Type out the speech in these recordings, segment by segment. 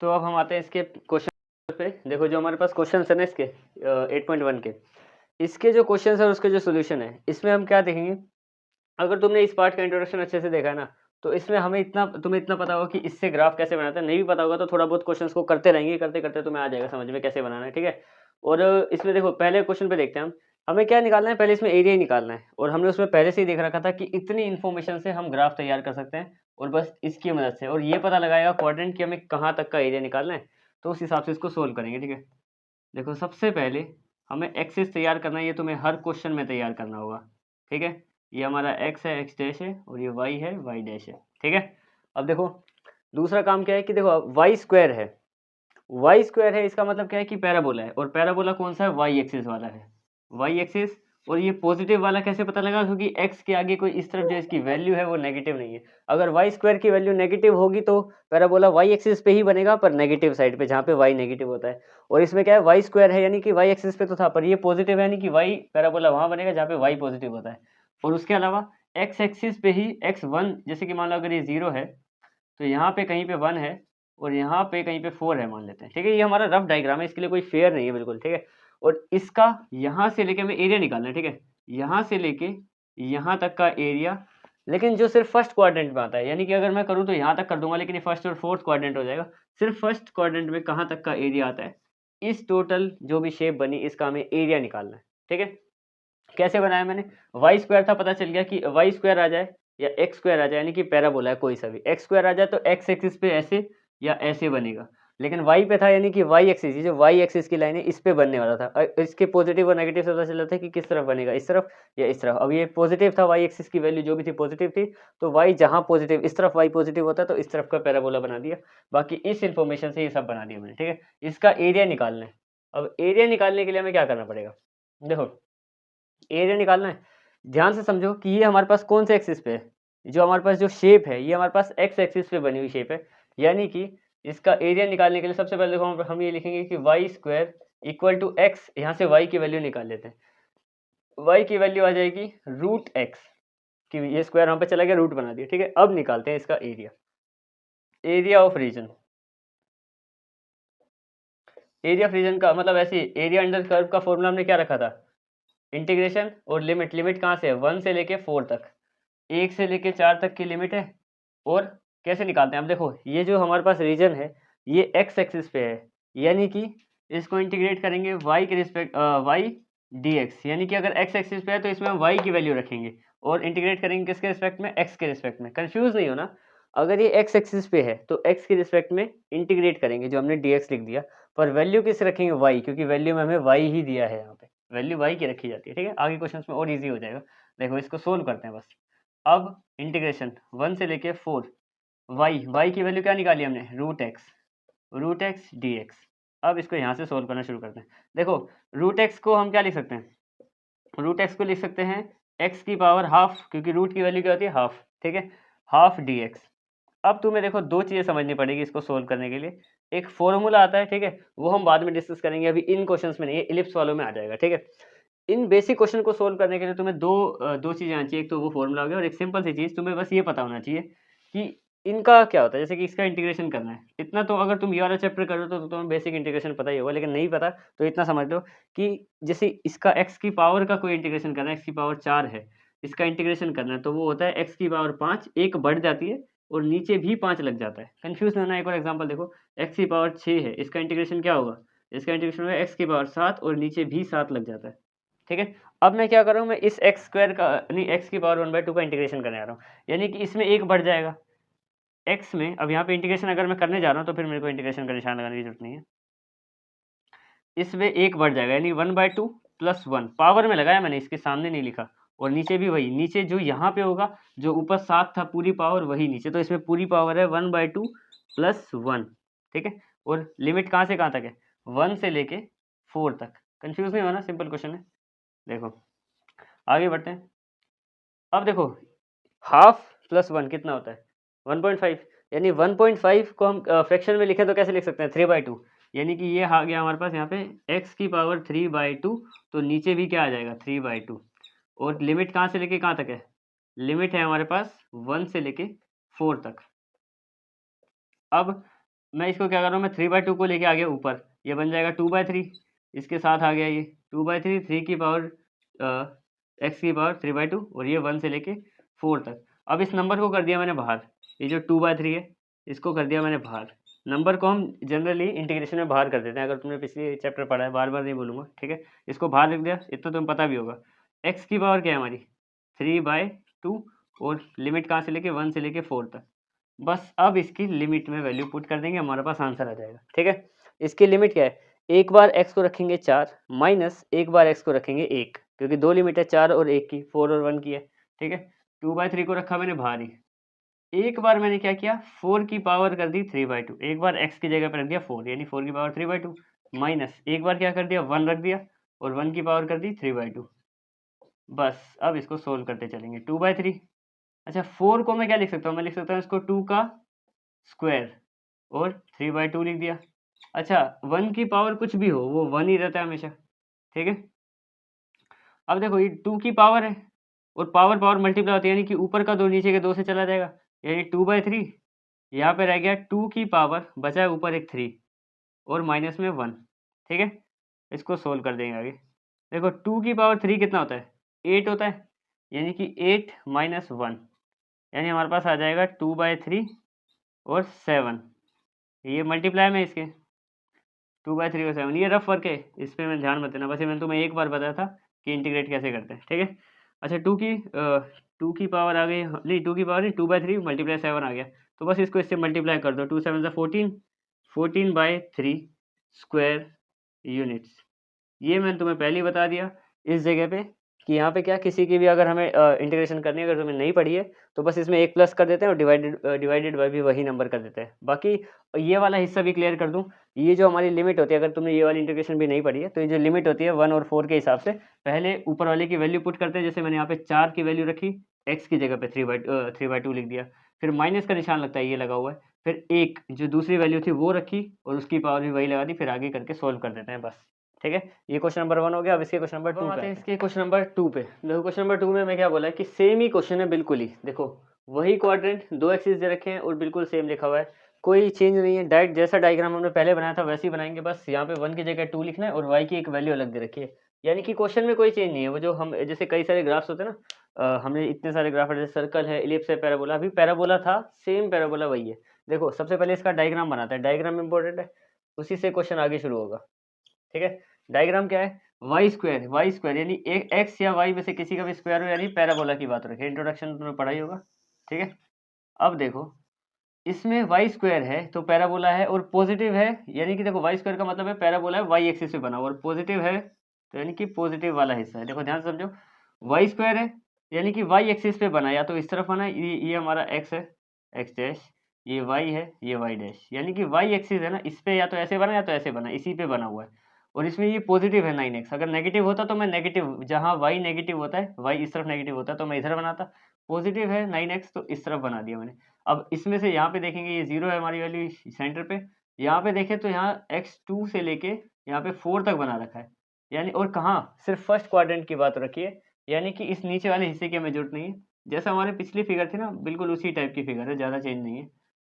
तो अब हम आते हैं इसके क्वेश्चन पे। देखो जो हमारे पास क्वेश्चन है ना इसके 8.1 के, इसके जो क्वेश्चन है और उसके जो सोल्यूशन है, इसमें हम क्या देखेंगे। अगर तुमने इस पार्ट का इंट्रोडक्शन अच्छे से देखा है ना, तो इसमें तुम्हें इतना पता होगा कि इससे ग्राफ कैसे बनाते हैं। नहीं भी पता होगा तो थोड़ा बहुत क्वेश्चंस को करते रहेंगे, करते करते तुम्हें आ जाएगा समझ में कैसे बनाना है, ठीक है। और इसमें देखो पहले क्वेश्चन पे देखते हैं हम। हमें क्या निकालना है, पहले इसमें एरिया ही निकालना है। और हमने उसमें पहले से ही देख रखा था कि इतनी इन्फॉर्मेशन से हम ग्राफ तैयार कर सकते हैं, और बस इसकी मदद से। और ये पता लगाएगा क्वाड्रेंट कि हमें कहाँ तक का एरिया निकालना है, तो उस हिसाब से इसको सोल्व करेंगे, ठीक है। देखो सबसे पहले हमें एक्सिस तैयार करना है, ये तुम्हें हर क्वेश्चन में तैयार करना होगा, ठीक है। ये हमारा एक्स है, एक्स डैश है, और ये वाई है, वाई डैश है, ठीक है। अब देखो दूसरा काम क्या है कि देखो वाई स्क्वायर है, वाई स्क्वायर है, इसका मतलब क्या है कि पैराबोला है। और पैराबोला कौन सा है, वाई एक्सिस वाला है, वाई एक्सिस। और ये पॉजिटिव वाला कैसे पता लगा, क्योंकि एक्स के आगे कोई इस तरफ जो इसकी वैल्यू है वो नेगेटिव नहीं है। अगर वाई स्क्वायर की वैल्यू नेगेटिव होगी तो पैराबोला वाई एक्सिस पे ही बनेगा, पर नेगेटिव साइड पे, जहाँ पे वाई नेगेटिव होता है। और इसमें क्या है, वाई स्क्वायर है यानी कि वाई एक्सिस पे तो था, पर ये पॉजिटिव है यानी कि वाई पैराबोला वहां बनेगा जहाँ पे वाई पॉजिटिव होता है। और उसके अलावा एक्स एक्सिस पे ही एक्स वन, जैसे कि मान लो अगर ये 0 है तो यहाँ पे कहीं पे 1 है, और यहाँ पे कहीं पे 4 है मान लेते हैं, ठीक है। ये हमारा रफ डायग्राम है, इसके लिए कोई फेयर नहीं है बिल्कुल, ठीक है। और इसका यहाँ से लेके हमें एरिया निकालना है, ठीक है। यहाँ से लेके यहाँ तक का एरिया, लेकिन जो सिर्फ फर्स्ट क्वाड्रेंट में आता है, यानी कि अगर मैं करूँ तो यहाँ तक कर दूंगा, लेकिन ये फर्स्ट और फोर्थ क्वाड्रेंट हो जाएगा। सिर्फ फर्स्ट क्वाड्रेंट में कहाँ तक का एरिया आता है, इस टोटल जो भी शेप बनी इसका हमें एरिया निकालना है, ठीक है। कैसे बनाया मैंने, वाई स्क्वायर था, पता चल गया कि वाई स्क्वायर आ जाए या एक्स स्क्वायर आ जाए, यानी कि पैराबोला है कोई सा भी, एक्स स्क्वायर आ जाए तो एक्स एक्सिस पे ऐसे या ऐसे बनेगा। लेकिन वाई पे था यानी कि वाई एक्सिस, जो वाई एक्सिस की लाइन है इस पे बनने वाला था। इसके पॉजिटिव और नेगेटिव से पता चल जाता है कि किस तरफ बनेगा, इस तरफ या इस तरफ। अब ये पॉजिटिव था, वाई एक्सिस की वैल्यू जो भी थी पॉजिटिव थी, तो वाई जहाँ पॉजिटिव, इस तरफ वाई पॉजिटिव होता है तो इस तरफ का पैराबोला बना दिया। बाकी इस इन्फॉर्मेशन से ये सब बना दिया मैंने, ठीक है। इसका एरिया निकालना है। अब एरिया निकालने के लिए हमें क्या करना पड़ेगा, देखो एरिया निकालना है। ध्यान से समझो कि ये हमारे पास कौन से एक्सिस पे है, जो हमारे पास जो शेप है ये हमारे पास एक्स एक्सिस पे बनी हुई शेप है। यानी कि इसका एरिया निकालने के लिए सबसे पहले देखो हम ये लिखेंगे कि Y square equal to X, यहाँ से वाई की वैल्यू निकाल लेते हैं। वाई की वैल्यू आ जाएगी रूट एक्स, कि ये स्क्वायर वहाँ पे चला गया, रूट बना दिया, ठीक है। अब निकालते हैं इसका area, area of region. Area of region का मतलब ऐसे, एरिया अंडर कर्व का फॉर्मूला हमने क्या रखा था, इंटीग्रेशन और लिमिट। लिमिट कहाँ से है, 1 से लेके 4 तक, 1 से लेके 4 तक की लिमिट है। और कैसे निकालते हैं, अब देखो ये जो हमारे पास रीजन है ये एक्स एक्सिस पे है, यानी कि इसको इंटीग्रेट करेंगे वाई के रिस्पेक्ट, वाई डी एक्स, यानी कि अगर एक्स एक्सिस पे है तो इसमें हम वाई की वैल्यू रखेंगे, और इंटीग्रेट करेंगे किसके रिस्पेक्ट में, एक्स के रिस्पेक्ट में। कंफ्यूज नहीं होना, अगर ये एक्स एक्सिस पे है तो एक्स के रिस्पेक्ट में इंटीग्रेट करेंगे, जो हमने डी एक्स लिख दिया। पर वैल्यू किस रखेंगे, वाई, क्योंकि वैल्यू में हमें वाई ही दिया है, यहाँ पे वैल्यू वाई की रखी जाती है, ठीक है। आगे क्वेश्चन में और ईजी हो जाएगा। देखो इसको सोल्व करते हैं बस। अब इंटीग्रेशन 1 से लेके 4, वाई की वैल्यू क्या निकाली हमने, रूट एक्स डी एक्स। अब इसको यहाँ से सोल्व करना शुरू करते हैं। देखो रूट एक्स को हम क्या लिख सकते हैं, रूट एक्स को लिख सकते हैं एक्स की पावर हाफ, क्योंकि रूट की वैल्यू क्या होती है, हाफ, ठीक है। Half D x. अब तुम्हें देखो दो चीज़ें समझनी पड़ेगी इसको सोल्व करने के लिए। एक फॉर्मूला आता है, ठीक है, वो हम बाद में डिस्कस करेंगे, अभी इन क्वेश्चंस में नहीं है, इलिप्स वालों में आ जाएगा, ठीक है। इन बेसिक क्वेश्चन को सोल्व करने के लिए तुम्हें दो चीज़ें आनी चाहिए। एक तो वो फॉर्मूला हो गया, और एक सिंपल सी चीज़ तुम्हें बस ये पता होना चाहिए कि इनका क्या होता है। जैसे कि इसका इंटीग्रेशन करना है, इतना तो अगर तुम ये वाला चैप्टर करो तो तुम्हें बेसिक इंटीग्रेशन पता ही होगा, लेकिन नहीं पता तो इतना समझ लो कि जैसे इसका एक्स की पावर का कोई इंटीग्रेशन करना है, एक्स की पावर 4 है, इसका इंटीग्रेशन करना है, तो वो होता है एक्स की पावर 5, एक बढ़ जाती है और नीचे भी 5 लग जाता है। कंफ्यूज नहीं होना। एक और एग्जांपल देखो, एक्स की पावर 6 है, इसका इंटीग्रेशन क्या होगा, इसका इंटीग्रेशन होगा एक्स की पावर 7 और नीचे भी 7 लग जाता है, ठीक है। अब मैं क्या कर रहा हूँ, मैं इस एक्स स्क्वायर का नहीं, एक्स की पावर 1/2 का इंटीग्रेशन करने जा रहा हूँ, यानी कि इसमें एक बढ़ जाएगा एक्स में। अब यहाँ पे इंटीग्रेशन अगर मैं करने जा रहा हूँ तो फिर मेरे को इंटीग्रेशन का निशान लगाने की जरूरत नहीं है, इसमें एक बढ़ जाएगा, यानी 1/2 प्लस 1 पावर में लगाया मैंने, इसके सामने नहीं लिखा। और नीचे भी वही, नीचे जो यहाँ पे होगा, जो ऊपर 7 था पूरी पावर वही नीचे, तो इसमें पूरी पावर है 1/2 प्लस 1, ठीक है। और लिमिट कहाँ से कहाँ तक है, 1 से लेके 4 तक। कंफ्यूज नहीं होना, सिंपल क्वेश्चन है। देखो आगे बढ़ते हैं। अब देखो हाफ प्लस 1 कितना होता है, 1.5, यानी 1.5 को हम फ्रैक्शन में लिखे तो कैसे लिख सकते हैं, 3/2, यानी कि ये आ गया हमारे पास यहाँ पे x की पावर 3/2, तो नीचे भी क्या आ जाएगा 3/2। और लिमिट कहाँ से लेके कहाँ तक है, लिमिट है हमारे पास 1 से लेके 4 तक। अब मैं इसको क्या कर रहा हूँ, मैं 3/2 को लेके आ गया ऊपर, ये बन जाएगा 2/3, इसके साथ आ गया ये 2/3, 3 की पावर x की पावर 3/2, और ये 1 से लेके 4 तक। अब इस नंबर को कर दिया मैंने बाहर, ये जो 2/3 है इसको कर दिया मैंने बाहर। नंबर को हम जनरली इंटीग्रेशन में बाहर कर देते हैं, अगर तुमने पिछले चैप्टर पढ़ा है, बार बार नहीं बोलूँगा, ठीक है। इसको बाहर लिख दिया, इतना तुम्हें पता भी होगा। x की पावर क्या है हमारी 3/2, और लिमिट कहाँ से लेके 1 से लेके 4 तक। बस अब इसकी लिमिट में वैल्यू पुट कर देंगे, हमारे पास आंसर आ जाएगा, ठीक है। इसकी लिमिट क्या है, एक बार x को रखेंगे 4 माइनस एक बार x को रखेंगे 1, क्योंकि दो लिमिट है 4 और 1 की, 4 और 1 की है, ठीक है। 2/3 को रखा मैंने बाहर ही, एक बार मैंने क्या किया 4 की पावर कर दी 3/2, एक बार x की जगह पर रख दिया 4, यानी 4 की पावर 3/2, माइनस एक बार क्या कर दिया 1 रख दिया, और 1 की पावर कर दी 3/2। बस अब इसको सोल्व करते चलेंगे। 2/3, अच्छा 4 को मैं क्या लिख सकता हूँ, मैं लिख सकता हूँ इसको 2 का स्क्वायर और 3/2 लिख दिया। अच्छा 1 की पावर कुछ भी हो वो 1 ही रहता है हमेशा, ठीक है। अब देखो ये 2 की पावर है, और पावर पावर मल्टीप्लाई होती है, यानी कि ऊपर का 2 नीचे के 2 से चला जाएगा, यानी 2/3, यहाँ पे रह गया 2 की पावर, बचा है ऊपर एक 3 और माइनस में 1, ठीक है। इसको सोल्व कर देंगे आगे। देखो 2 की पावर 3 कितना होता है, 8 होता है, यानी कि 8 माइनस 1, यानी हमारे पास आ जाएगा 2/3 और 7, ये मल्टीप्लाई में इसके 2/3 और 7, ये रफ वर्क है, इस पर मैं ध्यान मत देना, बस ये मैंने तुम्हें एक बार बताया था कि इंटीग्रेट कैसे करते हैं, ठीक है। अच्छा 2 की पावर आ गई, नहीं 2 की पावर नहीं, 2/3 मल्टीप्लाई 7 आ गया, तो बस इसको इससे मल्टीप्लाई कर दो, 2 7 14, 14/3 स्क्वायर यूनिट्स। ये मैंने तुम्हें पहले ही बता दिया इस जगह पे कि यहाँ पे क्या किसी की भी अगर हमें इंटीग्रेशन करनी है, अगर तुम्हें नहीं पड़ी है तो बस इसमें एक प्लस कर देते हैं और डिवाइडेड बाय भी वही नंबर कर देते हैं। बाकी ये वाला हिस्सा भी क्लियर कर दूँ, ये जो हमारी लिमिट होती है, अगर तुमने ये वाली इंटीग्रेशन भी नहीं पड़ी है तो ये जो लिमिट होती है 1 और 4 के हिसाब से, पहले ऊपर वाले की वैल्यू पुट करते हैं, जैसे मैंने यहाँ पे 4 की वैल्यू रखी, x की जगह पे 3/2 लिख दिया, फिर माइनस का निशान लगता है, ये लगा हुआ है, फिर एक जो दूसरी वैल्यू थी वो रखी और उसकी पावर भी वही लगा दी, फिर आगे करके सोल्व कर देते हैं बस, ठीक है। ये क्वेश्चन नंबर 1 हो गया। अब इसके क्वेश्चन नंबर 2 पे आते हैं, इसके क्वेश्चन नंबर 2 पे। देखो क्वेश्चन नंबर 2 में मैं क्या बोला है कि सेम ही क्वेश्चन है बिल्कुल ही, देखो वही क्वाड्रेंट, दो एक्सिस दे रखे हैं और बिल्कुल सेम लिखा हुआ है, कोई चेंज नहीं है, डायरेक्ट जैसा डायग्राम हमने पहले बनाया था वैसे ही बनाएंगे, बस यहाँ पे 1 की जगह 2 लिखना है और y की एक वैल्यू अलग दे रखी है, यानी कि क्वेश्चन में कोई चेंज नहीं है। वो जो हम जैसे कई सारे ग्राफ्स होते हैं ना, हमने इतने सारे ग्राफ, जैसे सर्कल है, इलिप्स है, पैराबोला, अभी पैराबोला था, सेम पैराबोला वही है। देखो सबसे पहले इसका डायग्राम बनाते हैं, डायग्राम इंपॉर्टेंट है, उसी से क्वेश्चन आगे शुरू होगा, ठीक है। डायग्राम क्या है, वाई स्क्वायर यानी एक एक्स या वाई में से किसी का भी स्क्वायर हो, यानी पैराबोला की बात रखें, इंट्रोडक्शन तुमने पढ़ा ही होगा, ठीक है। अब देखो इसमें वाई स्क्वायर है तो पैराबोला है और पॉजिटिव है, यानी कि देखो वाई स्क्वायर का मतलब है पैराबोला है, वाई एक्सिस पे बना हुआ, और पॉजिटिव है तो यानी कि पॉजिटिव वाला हिस्सा है। देखो ध्यान से समझो, वाई स्क्वायर है यानी कि वाई एक्सिस पे बना, या तो इस तरफ बना है, ये हमारा एक्स है, एक्स डैश, ये वाई है, ये वाई डैश, यानी कि वाई एक्सिस है ना, इस पे या तो ऐसे बना या तो ऐसे बना, इसी पे बना हुआ है। और इसमें ये पॉजिटिव है 9x, अगर नेगेटिव होता तो मैं नेगेटिव, जहाँ वाई नेगेटिव होता है, वाई इस तरफ नेगेटिव होता है तो मैं इधर बनाता, पॉजिटिव है 9x तो इस तरफ बना दिया मैंने। अब इसमें से यहाँ पे देखेंगे ये 0 है हमारी वैल्यू सेंटर पे, यहाँ पे देखें तो यहाँ x2 से लेके यहाँ पे 4 तक बना रखा है, यानी और कहाँ सिर्फ फर्स्ट क्वाड्रेंट की बात रखी है, यानी कि इस नीचे वाले हिस्से की हमें जरूरत नहीं है, जैसा हमारे पिछली फिगर थी ना बिल्कुल उसी टाइप की फिगर है, ज़्यादा चेंज नहीं है,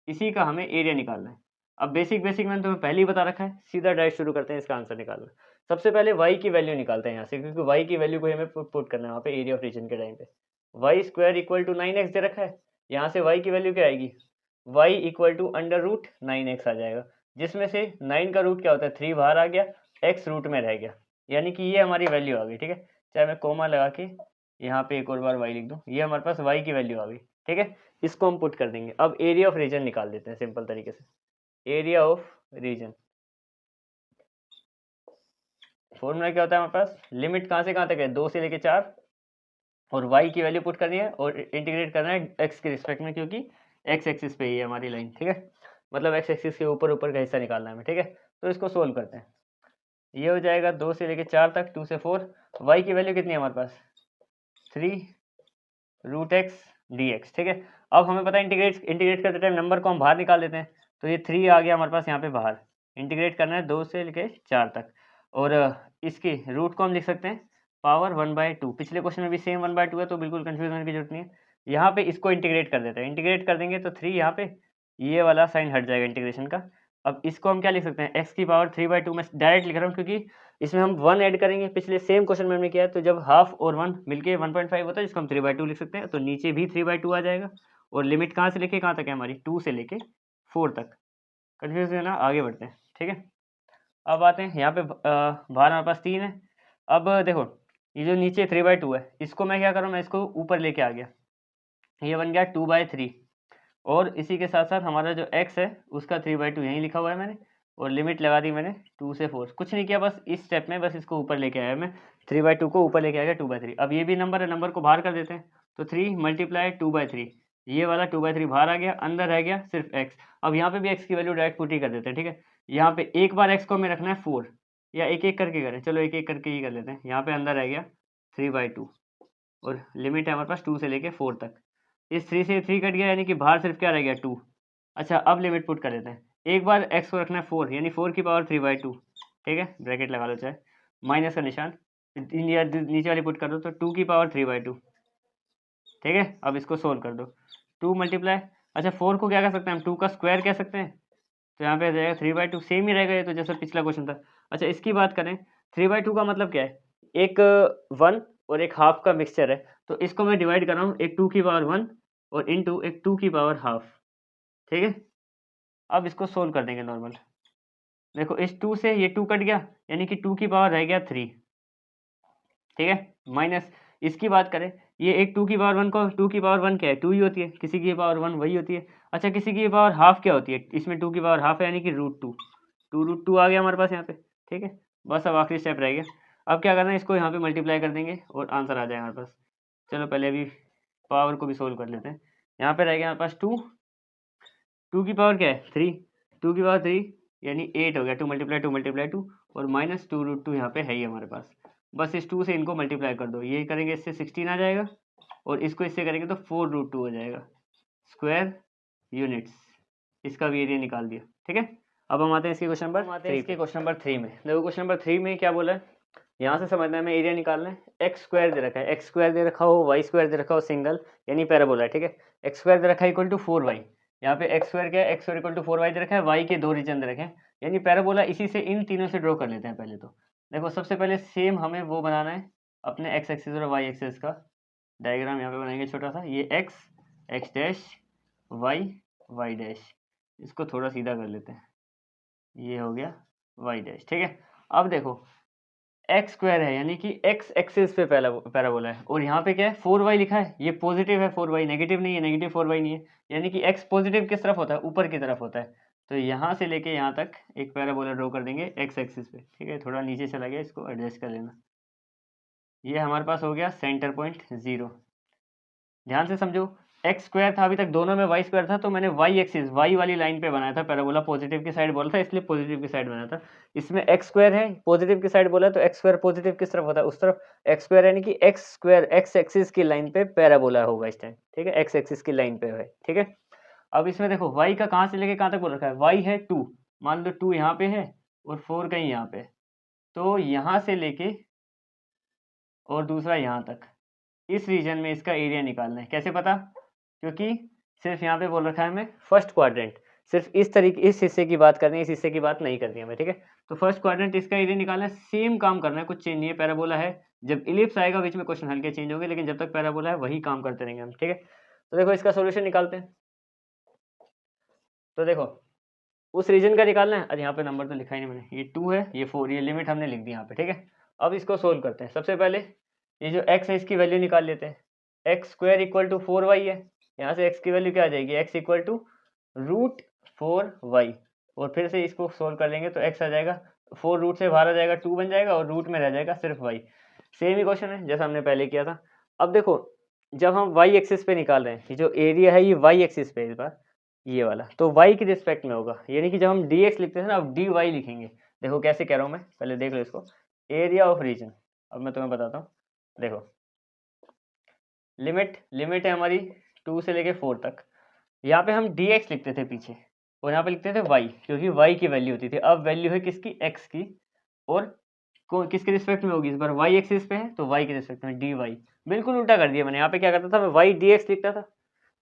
इसी का हमें एरिया निकालना है। अब बेसिक मैंने तुम्हें पहले ही बता रखा है, सीधा डायरेक्ट शुरू करते हैं इसका आंसर निकालना। सबसे पहले y की वैल्यू निकालते हैं यहाँ से, क्योंकि y की वैल्यू को हमें पुट करना है वहाँ पे एरिया ऑफ रीजन के टाइम पे। Y square equal to 9x दे रखा है, यहाँ से y की वैल्यू क्या आएगी, y इक्वल टू √9x आ जाएगा, जिसमें से 9 का रूट क्या होता है 3 बाहर आ गया, x रूट में रह गया, यानी कि ये हमारी वैल्यू आ गई, ठीक है। चाहे मैं कोमा लगा के यहाँ पे एक और बार y लिख दूँ, ये हमारे पास y की वैल्यू आ गई, ठीक है। इसको हम पुट कर देंगे। अब एरिया ऑफ रीजन निकाल देते हैं सिंपल तरीके से, एरिया ऑफ रीजन फॉर्मूला क्या होता है हमारे पास, लिमिट कहाँ से कहाँ तक है 2 से लेके 4, और y की वैल्यू पुट करनी है और इंटीग्रेट करना है x के रिस्पेक्ट में, क्योंकि x एक्सिस पे ही है हमारी लाइन, ठीक है, मतलब x एक्सिस के ऊपर ऊपर का हिस्सा निकालना है हमें, ठीक है। तो इसको सोल्व करते हैं, ये हो जाएगा 2 से लेके 4 तक, 2 से 4, y की वैल्यू कितनी है हमारे पास 3 √x dx, ठीक है। अब हमें पता है इंटीग्रेट करते टाइम नंबर को हम बाहर निकाल देते हैं, तो ये 3 आ गया हमारे पास यहाँ पे बाहर, इंटीग्रेट करना है 2 से लेके 4 तक, और इसकी रूट को हम लिख सकते हैं पावर 1/2, पिछले क्वेश्चन में भी सेम 1/2 है, तो बिल्कुल कंफ्यूज होने की जरूरत नहीं है। यहाँ पे इसको इंटीग्रेट कर देते हैं, इंटीग्रेट कर देंगे तो 3 यहाँ पे, ये वाला साइन हट जाएगा इंटीग्रेशन का, अब इसको हम क्या लिख सकते हैं, x की पावर 3/2 में डायरेक्ट लिख रहा हूँ क्योंकि इसमें हम 1 ऐड करेंगे, पिछले सेम क्वेश्चन में हमने किया है, तो जब हाफ और 1 मिलके 1.5 होता है जिसको हम 3/2 लिख सकते हैं, तो नीचे भी 3/2 आ जाएगा। और लिमिट कहाँ से लेके कहाँ तक है हमारी, 2 से लेके 4 तक। कन्फ्यूज है ना, आगे बढ़ते हैं, ठीक है। अब आते हैं यहाँ पे बाहर हमारे पास 3 है। अब देखो ये जो नीचे 3/2 है, इसको मैं क्या करूँ, मैं इसको ऊपर लेके आ गया, ये बन गया 2/3। और इसी के साथ साथ हमारा जो x है उसका 3/2 यहीं लिखा हुआ है मैंने, और लिमिट लगा दी मैंने 2 से 4। कुछ नहीं किया, बस इस स्टेप में बस इसको ऊपर लेके आया मैं, 3/2 को ऊपर लेके आ गया 2/3। अब ये भी नंबर है, नंबर को बाहर कर देते हैं, तो 3 × 2/3, ये वाला 2/3 बाहर आ गया, अंदर रह गया सिर्फ x। अब यहाँ पे भी x की वैल्यू डायरेक्ट पुट ही कर देते हैं, ठीक है। यहाँ पे एक बार x को हमें रखना है 4, या एक एक करके करें, चलो एक एक करके ही कर लेते हैं। यहाँ पे अंदर रह गया 3/2, और लिमिट है हमारे पास 2 से लेके 4 तक। इस 3 से 3 कट गया, यानी कि बाहर सिर्फ क्या रह गया 2। अच्छा, अब लिमिट पुट कर देते हैं। एक बार x को रखना है 4, यानी 4 की पावर 3/2, ठीक है, ब्रैकेट लगा लो चाहे, माइनस का निशान नीचे वाली पुट कर दो, तो 2 की पावर 3/2, ठीक है। अब इसको सोल्व कर दो, 2 मल्टीप्लाई, अच्छा 4 को क्या कर सकते हैं हम, 2 का स्क्वायर कह सकते हैं, तो यहाँ पे आ जाएगा 3/2, सेम ही रहेगा ये तो जैसा पिछला क्वेश्चन था। अच्छा इसकी बात करें, 3/2 का मतलब क्या है, एक 1 और एक हाफ का मिक्सचर है, तो इसको मैं डिवाइड कर रहा हूँ, एक 2 की पावर 1 और इनटू एक 2 की पावर हाफ, ठीक है। अब इसको सोल्व कर देंगे नॉर्मल। देखो इस 2 से ये 2 कट गया, यानी कि 2 की पावर रह गया 3, ठीक है। माइनस इसकी बात करें, ये एक 2 की पावर 1 को, 2 की पावर 1 क्या है, 2 ही होती है, किसी की पावर 1 वही होती है। अच्छा किसी की पावर हाफ क्या होती है, इसमें 2 की पावर हाफ है, यानी कि √2, 2√2 आ गया हमारे पास यहाँ पे, ठीक है। बस अब आखिरी स्टेप रह गया, अब क्या करना है, इसको यहाँ पे मल्टीप्लाई कर देंगे और आंसर आ जाएगा हमारे पास। चलो पहले अभी पावर को भी सोल्व कर लेते हैं। यहाँ पे रह गया हमारे पास 2 की पावर क्या है 3, 2 की पावर 3 यानी 8 हो गया, 2 × 2 और माइनस 2√2 यहाँ पे है ही हमारे पास। बस इस 2 से इनको मल्टीप्लाई कर दो, ये करेंगे इससे 16 आ जाएगा, और इसको इससे करेंगे तो 4√2 हो जाएगा स्क्वायर यूनिट्स। इसका भी एरिया निकाल दिया, ठीक है। अब हम आते हैं इसके क्वेश्चन नंबर 3 में। देखो क्वेश्चन नंबर 3 में क्या बोला है, यहाँ से समझना है, हमें एरिया निकालना है। एक्स स्क्वायर दे रखा है, एक्स स्क्वायर दे रखा हो, वाई स्क्वायर दे रखा हो, सिंगल यानी पैराबोला है, ठीक है। एक्स स्क्वायर दे रखा है इक्वल टू 4y, यहाँ पे एक्स स्क्वायर क्या है, X square equal to 4y दे रखा है, वाई के 2 रीजन दे रखे हैं, यानी पैराबोला। इसी से इन तीनों से ड्रॉ कर लेते हैं पहले तो। देखो सबसे पहले सेम हमें वो बनाना है अपने एक्स एक्सिस और वाई एक्सिस का डायग्राम, यहाँ पे बनाएंगे छोटा सा, ये X X dash, Y Y dash, इसको थोड़ा सीधा कर लेते हैं, ये हो गया वाई डैश, ठीक है। अब देखो एक्स स्क्वायर है, यानी कि एक्स एक्सिस पे पैराबोला है, और यहाँ पे क्या है 4y लिखा है, ये पॉजिटिव है 4y, नेगेटिव नहीं है, नेगेटिव 4y नहीं है, यानी कि एक्स पॉजिटिव किस तरफ होता है, ऊपर की तरफ होता है। तो यहाँ से लेके यहाँ तक एक पैराबोला ड्रॉ कर देंगे एक्स एक्सिस पे, ठीक है। थोड़ा नीचे चला गया, इसको एडजस्ट कर लेना। ये हमारे पास हो गया सेंटर पॉइंट 0। ध्यान से समझो, एक्स स्क्वायर था अभी तक, दोनों में वाई स्क्वायर था, तो मैंने वाई एक्सिस, वाई वाली लाइन पे बनाया था पैराबोला, पॉजिटिव की साइड बोला था इसलिए पॉजिटिव की साइड बनाया था। इसमें एक्स स्क्वायर है, पॉजिटिव की साइड बोला है, तो एक्स स्क्वायर पॉजिटिव किस तरफ होता है, उस तरफ। एक्स स्क्वायर यानी कि एक्स स्क्वायर एक्स एक्सिस की लाइन पे पैराबोला होगा इस टाइम, ठीक है, एक्स एक्सिस की लाइन पे है, ठीक है। अब इसमें देखो वाई का कहाँ से लेके कहाँ तक बोल रखा है, वाई है 2, मान लो 2 यहाँ पे है और 4 कहीं यहाँ पे, तो यहाँ से लेके और दूसरा यहाँ तक, इस रीजन में इसका एरिया निकालना है। कैसे पता, क्योंकि सिर्फ यहाँ पे बोल रखा है हमें फर्स्ट क्वाड्रेंट, सिर्फ इस तरीके, इस हिस्से की बात करनी है, इस हिस्से की बात नहीं करनी है हमें, ठीक है। तो फर्स्ट क्वाड्रेंट इसका एरिया निकालना है, सेम काम करना है, कुछ चेंज नहीं है। पैराबोला है, जब इलिप्स आएगा बीच में क्वेश्चन हल्के चेंज होंगे, लेकिन जब तक पैराबोला है वही काम करते रहेंगे हम, ठीक है। तो देखो इसका सोल्यूशन निकालते हैं। तो देखो उस रीजन का निकालना है, अरे यहाँ पे नंबर तो लिखा ही नहीं मैंने, ये 2 है, ये 4, ये लिमिट हमने लिख दी यहाँ पे, ठीक है। अब इसको सोल्व करते हैं। सबसे पहले ये जो x है इसकी वैल्यू निकाल लेते हैं। X square equal to 4y है, यहाँ से x की वैल्यू क्या आ जाएगी, x इक्वल टू √4y, और फिर से इसको सोल्व कर लेंगे तो x आ जाएगा, 4 रूट से बाहर आ जाएगा, 2 बन जाएगा, और रूट में रह जाएगा सिर्फ y। सेम ही क्वेश्चन है जैसा हमने पहले किया था। अब देखो जब हम y एक्सिस पे निकाल रहे हैं, ये जो एरिया है ये y एक्सिस पे इस बार ये वाला, तो y की रिस्पेक्ट में होगा, यानी कि जब हम dx लिखते थे ना, अब dy लिखेंगे। देखो कैसे कह रहा हूँ मैं, पहले देख लो इसको, एरिया ऑफ रीजन। अब मैं तुम्हें बताता हूँ, देखो लिमिट है हमारी 2 से लेके 4 तक, यहाँ पे हम dx लिखते थे पीछे, और यहाँ पे लिखते थे y, क्योंकि y की वैल्यू होती थी। अब वैल्यू है किसकी, x की, और किसके रिस्पेक्ट में होगी इस बार, y एक्सिस पे है तो y के रिस्पेक्ट में dy। बिल्कुल उल्टा कर दिया मैंने, यहाँ पे क्या करता था मैं y dx लिखता था,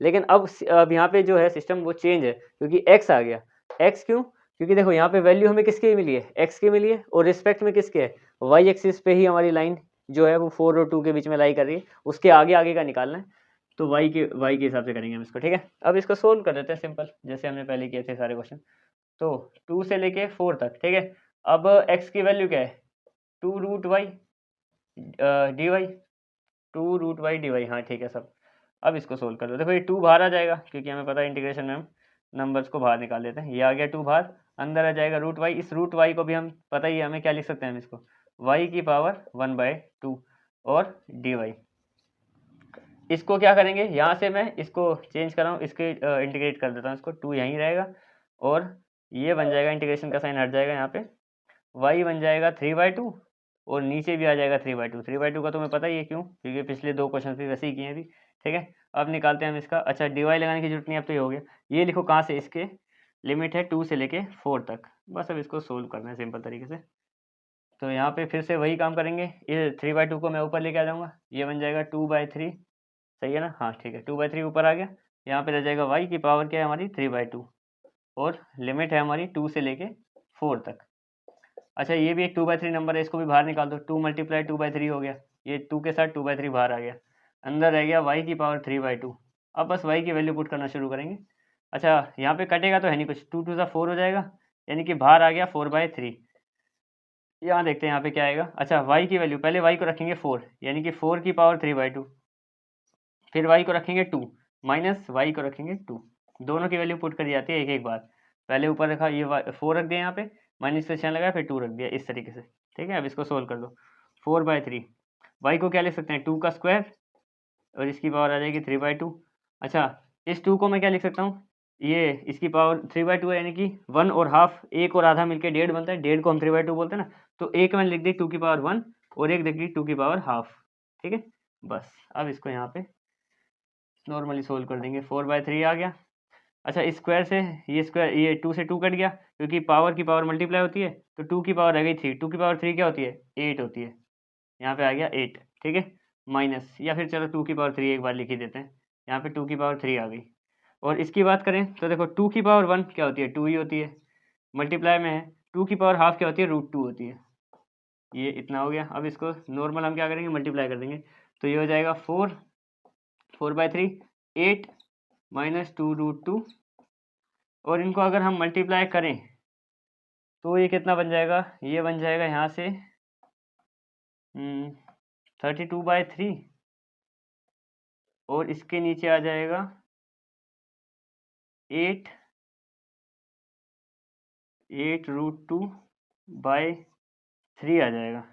लेकिन अब यहाँ पे जो है सिस्टम वो चेंज है, क्योंकि x आ गया। x क्यों, क्योंकि देखो यहाँ पे वैल्यू हमें किसकी मिली है, एक्स की मिली है, और रिस्पेक्ट में किसके है, वाई एक्सिस पे ही हमारी लाइन जो है वो 4 और 2 के बीच में लाई कर रही है, उसके आगे आगे का निकालना है, तो वाई के हिसाब से करेंगे हम इसको, ठीक है। अब इसको सोल्व कर देते हैं सिंपल, जैसे हमने पहले किए थे सारे क्वेश्चन। तो 2 से लेके 4 तक, ठीक है। अब एक्स की वैल्यू क्या है, 2 root Y D Y, 2 root Y D Y, हाँ ठीक है सब। अब इसको सोल्व कर दो, देखो ये 2 बाहर आ जाएगा, क्योंकि हमें पता है इंटीग्रेशन में हम नंबर्स को बाहर निकाल लेते हैं। ये आ गया 2 बाहर, अंदर आ जाएगा रूट वाई। इस रूट वाई को भी हम पता ही है हमें क्या लिख सकते हैं हम इसको, वाई की पावर 1/2 और डी वाई। इसको क्या करेंगे, यहाँ से मैं इसको चेंज कर रहा हूँ, इसके इंटीग्रेट कर देता हूँ इसको, 2 यहीं रहेगा और ये बन जाएगा, इंटीग्रेशन का साइन हट जाएगा यहाँ पे, y बन जाएगा 3/2 और नीचे भी आ जाएगा 3/2। 3/2 का तुम्हें पता ही है क्यों, क्योंकि पिछले 2 क्वेश्चन भी वैसे ही किए हैं अभी, ठीक है। अब निकालते हैं हम इसका, अच्छा dy लगाने की जरूरत नहीं, अब तो ये हो गया। ये लिखो कहाँ से, इसके लिमिट है 2 से लेके 4 तक, बस अब इसको सोल्व करना है सिंपल तरीके से। तो यहाँ पे फिर से वही काम करेंगे, ये 3/2 को मैं ऊपर लेके आ जाऊँगा, ये बन जाएगा 2/3, सही है ना, हाँ ठीक है, 2/3 ऊपर आ गया। यहाँ पे रह जाएगा y की पावर क्या है हमारी 3/2 और लिमिट है हमारी 2 से लेके 4 तक। अच्छा ये भी एक 2/3 नंबर है, इसको भी बाहर निकाल दो, 2 × 2/3 हो गया, ये 2 के साथ 2/3 बाहर आ गया, अंदर रह गया y की पावर 3/2। अब बस y की वैल्यू पुट करना शुरू करेंगे। अच्छा यहाँ पे कटेगा तो है नहीं कुछ, 2 2 4 हो जाएगा, यानी कि बाहर आ गया 4/3। यहाँ देखते हैं यहाँ पे क्या आएगा। अच्छा y की वैल्यू, पहले y को रखेंगे 4, यानी कि 4 की पावर 3/2, फिर y को रखेंगे 2 माइनस y को रखेंगे 2, दोनों की वैल्यू पुट करी जाती है एक एक बार। पहले ऊपर रखा ये 4 रख दिया यहाँ पे, माइनस का निशान लगाया, फिर 2 रख दिया इस तरीके से, ठीक है। अब इसको सोल्व कर दो, 4/3, y को क्या लिख सकते हैं 2 का स्क्वायर और इसकी पावर आ जाएगी 3/2। अच्छा इस 2 को मैं क्या लिख सकता हूँ, ये इसकी पावर 3/2 है, यानी कि 1 और हाफ, एक और आधा मिलकर 1.5 बनता है, 1.5 को हम 3/2 बोलते हैं ना, तो एक मैंने लिख दी 2 की पावर 1 और एक लिख दी 2 की पावर हाफ, ठीक है। बस अब इसको यहाँ पे नॉर्मली सोल्व कर देंगे, 4/3 आ गया। अच्छा इस स्क्वायर से ये 2 से 2 कट गया, क्योंकि पावर की पावर मल्टीप्लाई होती है, तो 2 की पावर रह गई 3, 2 की पावर 3 क्या होती है 8 होती है, यहाँ पे आ गया 8, ठीक है। माइनस, या फिर चलो 2 की पावर 3 एक बार लिख ही देते हैं, यहाँ पे 2 की पावर 3 आ गई। और इसकी बात करें तो देखो 2 की पावर 1 क्या होती है 2 ही होती है, मल्टीप्लाई में है 2 की पावर हाफ क्या होती है √2 होती है। ये इतना हो गया। अब इसको नॉर्मल हम क्या करेंगे मल्टीप्लाई कर देंगे, तो ये हो जाएगा 4/3 8 माइनस 2√2, और इनको अगर हम मल्टीप्लाई करें तो ये कितना बन जाएगा, ये बन जाएगा यहाँ से 32/3 और इसके नीचे आ जाएगा 8√2/3 आ जाएगा।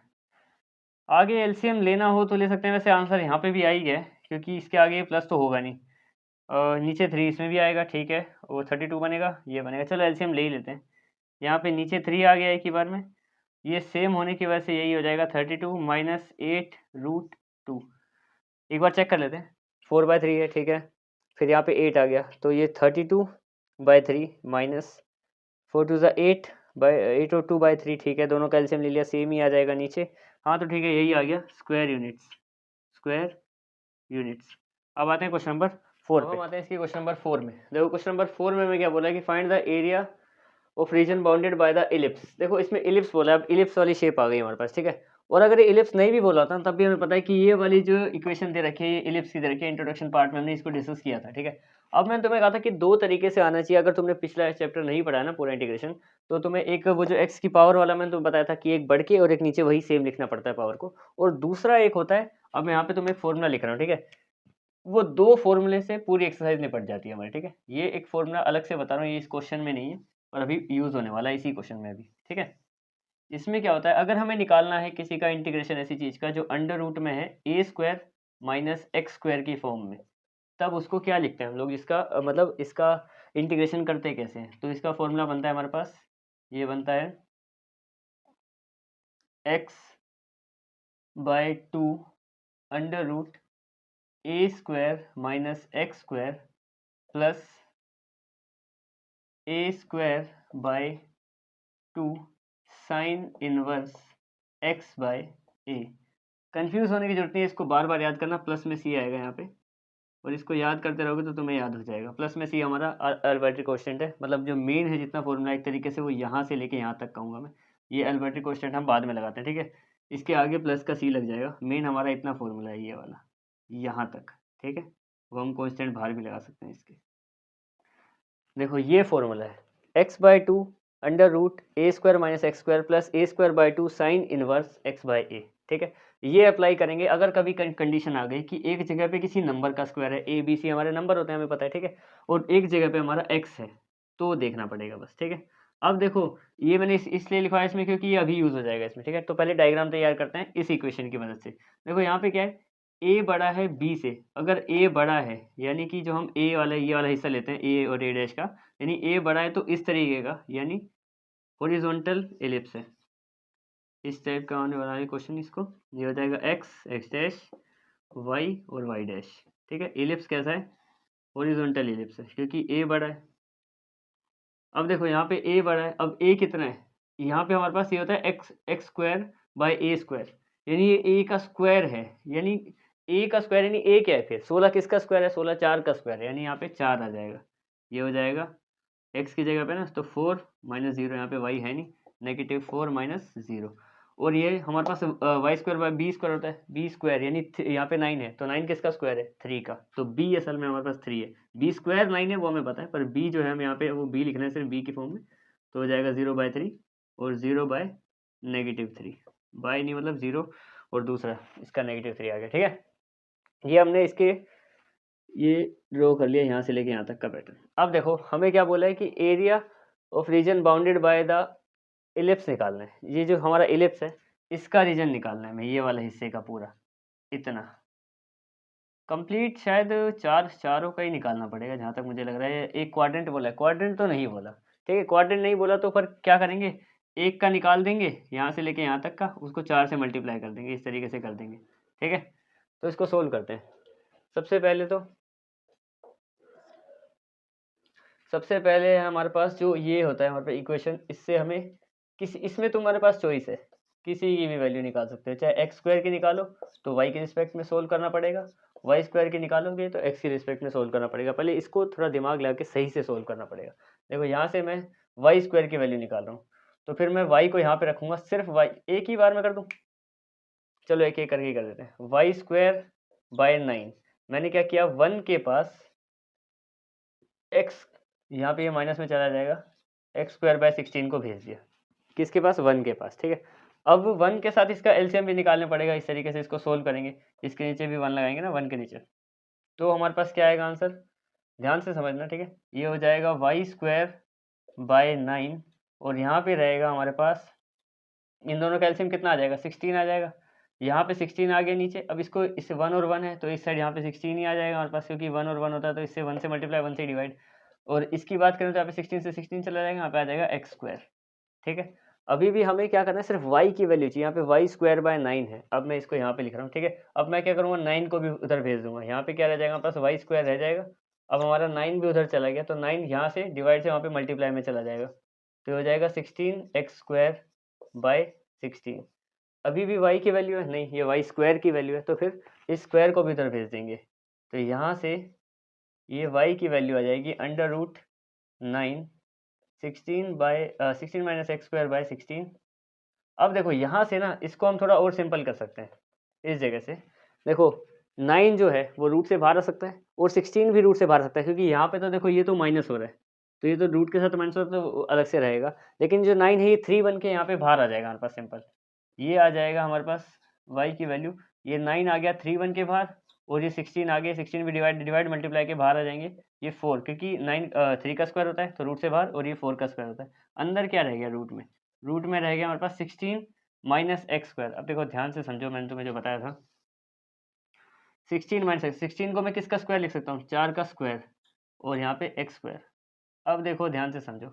आगे एलसीएम लेना हो तो ले सकते हैं, वैसे आंसर यहाँ पे भी आ ही गया, क्योंकि इसके आगे प्लस तो होगा नहीं, नीचे 3 इसमें भी आएगा, ठीक है, और 32 बनेगा, ये बनेगा, चलो एलसीएम ले ही लेते हैं। यहाँ पे नीचे 3 आ गया एक ही बार में, ये सेम होने की वजह से यही हो जाएगा 32 माइनस 8√2। एक बार चेक कर लेते हैं, 4/3 है, ठीक है, फिर यहाँ पे 8 आ गया, तो ये 32/3 माइनस 4 2 8 और 2/3, ठीक है, दोनों कैल्शियम ले लिया, सेम ही आ जाएगा नीचे, हाँ तो ठीक है यही आ गया स्क्वायर यूनिट्स। अब आते हैं क्वेश्चन नंबर 4 पे। हम आते हैं इसकी क्वेश्चन नंबर 4 में। देखो क्वेश्चन नंबर 4 में मैं क्या बोला कि find the area of reason bounded by the ellipse. देखो इसमें इलिप्स बोला है, अब इलिप्स वाली शेप आ गई हमारे पास, ठीक है। और अगर ये इलिप्स नहीं भी बोला था तब भी हमें पता है कि ये वाली जो इक्वेशन दे रखी है ये इलिप्स की दे रखी है, इंट्रोडक्शन पार्ट में हमने इसको डिस्कस किया था, ठीक है। अब मैंने तुम्हें कहा था कि 2 तरीके से आना चाहिए, अगर तुमने पिछला चैप्टर नहीं पढ़ा है ना पूरा इंटीग्रेशन, तो तुम्हें एक वो जो एक्स की पावर वाला मैंने तुम्हें बताया था कि एक बढ़ के और एक नीचे वही सेम लिखना पड़ता है पावर को, और दूसरा एक होता है, अब मैं यहाँ पे तुम्हें एक फॉर्मूला लिख रहा हूँ, ठीक है, वो 2 फॉर्मूले से पूरी एक्सरसाइज निपट जाती है हमारी, ठीक है। ये एक फॉर्मूला अलग से बता रहा हूँ, ये इस क्वेश्चन में नहीं है और अभी यूज होने वाला है इसी क्वेश्चन में अभी, ठीक है। इसमें क्या होता है, अगर हमें निकालना है किसी का इंटीग्रेशन ऐसी चीज का जो अंडर रूट में है a² माइनस x² की फॉर्म में, तब उसको क्या लिखते हैं हम लोग, इसका मतलब इसका इंटीग्रेशन करते कैसे हैं। तो इसका फॉर्मूला बनता है हमारे पास, ये बनता है x/2 under root a² minus x² plus a²/2 sine inverse x/a। Confuse होने की जरूरत नहीं है, इसको बार बार याद करना, प्लस में सी आएगा यहाँ पे, और इसको याद करते रहोगे तो तुम्हें याद हो जाएगा। प्लस में सी हमारा अर्बिट्ररी कोएफिशिएंट है, मतलब जो मेन है जितना फॉर्मूला एक तरीके से वो यहाँ से लेके यहाँ तक कहूँगा मैं। ये अर्बिट्ररी कोएफिशिएंट हम बाद में लगाते हैं, ठीक है। इसके आगे प्लस का सी लग जाएगा। मेन हमारा इतना फॉर्मूला है ये वाला, यहाँ तक, ठीक है। वो हम कांस्टेंट बाहर भी लगा सकते हैं इसके। देखो ये फॉर्मूला है x/2 under root A square minus X square plus A square by 2 sine inverse x/a, ठीक है। ये अप्लाई करेंगे अगर कभी कंडीशन आ गई कि एक जगह पे किसी नंबर का स्क्वायर है, ए बी सी हमारे नंबर होते हैं हमें पता है, ठीक है, और एक जगह पे हमारा x है, तो देखना पड़ेगा बस, ठीक है। अब देखो ये मैंने इसलिए लिखा है इसमें क्योंकि ये अभी यूज हो जाएगा इसमें, ठीक है। तो पहले डायग्राम तैयार करते हैं इस इक्वेशन की मदद से। देखो यहाँ पे क्या है, ए बड़ा है बी से, अगर ए बड़ा है यानी कि जो हम ए वाला ये वाला हिस्सा लेते हैं ए और ए डैश का, यानी ए बड़ा है तो इस तरीके का, यानी हॉरिजॉन्टल एलिप्स है, इस टाइप का आने वाला है क्वेश्चन। इसको ये हो जाएगा एक्स एक्स डैश वाई और वाई डैश, ठीक है। एलिप्स कैसा है, हॉरिजॉन्टल एलिप्स है क्योंकि ए बड़ा है। अब देखो यहाँ पे ए बड़ा है, अब ए कितना है, यहाँ पे हमारे पास ये होता है x x square by A square, यानी ये ए का स्क्वायर है, यानी ए का स्क्वायर यानी ए क्या है फिर 16 किसका स्क्वायर है, 16 4 का स्क्वायर है, यानी यहाँ पे 4 आ जाएगा। ये हो जाएगा एक्स की जगह पे ना तो 4 माइनस 0, यहाँ पे वाई है नहीं, नेगेटिव 4 माइनस 0। और ये हमारे पास Y square by B square होता है, बी स्क्वायर यानी यहाँ पे 9 है, तो 9 किसका स्क्वायर है 3 का, तो बी असल में हमारे पास 3 है। बी स्क्वायर 9 है वो हमें पता है, पर बी जो है हम यहाँ पे वो बी लिखना है सिर्फ बी की फॉर्म में, तो हो जाएगा 0/3 और 0/-3, बाई नहीं मतलब 0 और दूसरा इसका -3 आ गया, ठीक है। ये हमने इसके ये ड्रॉ कर लिया यहाँ से लेके यहाँ तक का पैटर्न। अब देखो हमें क्या बोला है कि area of reason bounded by the ellipse निकालना है। ये जो हमारा इलिप्स है इसका रीजन निकालना है हमें, ये वाला हिस्से का पूरा इतना कंप्लीट, शायद चारों का ही निकालना पड़ेगा जहाँ तक मुझे लग रहा है। एक क्वाड्रेंट बोला है, क्वाड्रेंट तो नहीं बोला, ठीक है, क्वाड्रेंट नहीं बोला तो पर क्या करेंगे, एक का निकाल देंगे यहाँ से लेके यहाँ तक का, उसको 4 से मल्टीप्लाई कर देंगे, इस तरीके से कर देंगे, ठीक है। तो इसको सोल्व करते हैं। सबसे पहले हमारे पास जो ये होता है हमारे पास इक्वेशन, इससे हमें इसमें तुम्हारे पास चॉइस है, किसी की भी वैल्यू निकाल सकते हो, चाहे एक्स स्क्वायर की निकालो तो वाई के रिस्पेक्ट में सोल्व करना पड़ेगा, वाई स्क्वायर की निकालोगे तो एक्स की रिस्पेक्ट में सोल्व करना पड़ेगा। पहले इसको थोड़ा दिमाग लगा के सही से सोल्व करना पड़ेगा। देखो यहाँ से मैं वाई स्क्वायर की वैल्यू निकाल रहा हूँ, तो फिर मैं वाई को यहाँ पे रखूंगा, सिर्फ वाई एक ही बार में कर दूँ, चलो एक एक करके कर देते हैं। वाई स्क्वायर बाय 9, मैंने क्या किया 1 के पास एक्स, यहाँ पे ये माइनस में चला जाएगा, एक्स स्क्वायर बाय 16 को भेज दिया किसके पास 1 के पास, ठीक है। अब 1 के साथ इसका एलसीएम भी निकालना पड़ेगा, इस तरीके से इसको सोल्व करेंगे, इसके नीचे भी 1 लगाएंगे ना 1 के नीचे, तो हमारे पास क्या आएगा आंसर, ध्यान से समझना, ठीक है। ये हो जाएगा वाई स्क्वायर बाय 9 और यहाँ पे रहेगा हमारे पास इन दोनों का एलसीएम कितना आ जाएगा 16 आ जाएगा, यहाँ पे 16 आ गया नीचे। अब इसको इससे 1 और 1 है तो इस साइड यहाँ पे 16 ही आ जाएगा हमारे पास, क्योंकि 1 और 1 होता है तो इससे 1 से मल्टीप्लाई 1 से डिवाइड, और इसकी बात करें तो यहाँ पे 16 से 16 चला जाएगा, यहाँ पे आ जाएगा एक्स स्क्वायर, ठीक है। अभी भी हमें क्या करना है, सिर्फ y की वैल्यू चाहिए, यहाँ पे वाई स्क्वायर बाय 9 है, अब मैं इसको यहाँ पे लिख रहा हूँ, ठीक है। अब मैं क्या करूँगा 9 को भी उधर भेज दूंगा, यहाँ पे क्या रह जाएगा पास वाई स्क्वायर रह जाएगा। अब हमारा 9 भी उधर चला गया तो 9 यहाँ से डिवाइड से वहाँ पे मल्टीप्लाई में चला जाएगा, तो हो जाएगा 16 एक्स स्क्वायर बाय 16। अभी भी y की वैल्यू है नहीं, ये वाई स्क्वायर की वैल्यू है, तो फिर इस स्क्वायर को भी उधर भेज देंगे, तो यहाँ से ये y की वैल्यू आ जाएगी under root 9 16 minus X square by 16। अब देखो यहाँ से ना इसको हम थोड़ा और सिंपल कर सकते हैं। इस जगह से देखो 9 जो है वो रूट से बाहर आ सकता है और 16 भी रूट से बाहर आ सकता है, क्योंकि यहाँ पे तो देखो ये तो माइनस हो रहा है, तो ये तो रूट के साथ माइनस हो रहा है तो अलग से रहेगा, लेकिन जो 9 है ये 3 बन के यहाँ पे बाहर आ जाएगा हमारे पास सिंपल। ये आ जाएगा हमारे पास y की वैल्यू, ये 9 आ गया 3 बन के बाहर, और ये 16 आ गया, 16 भी डिवाइड मल्टीप्लाई के बाहर आ जाएंगे, ये 4 क्योंकि 3 का स्क्वायर होता है तो रूट से बाहर, और ये 4 का स्क्वायर होता है। अंदर क्या रह गया रूट में रह गया हमारे पास 16 माइनस एक्स स्क्वायर। अब देखो ध्यान से समझो, मैंने तुम्हें जो बताया था 16 माइनस एक्स, 16 को मैं किसका स्क्वायर लिख सकता हूँ 4 का स्क्वायर, और यहाँ पे एक्स स्क्वायर। अब देखो ध्यान से समझो,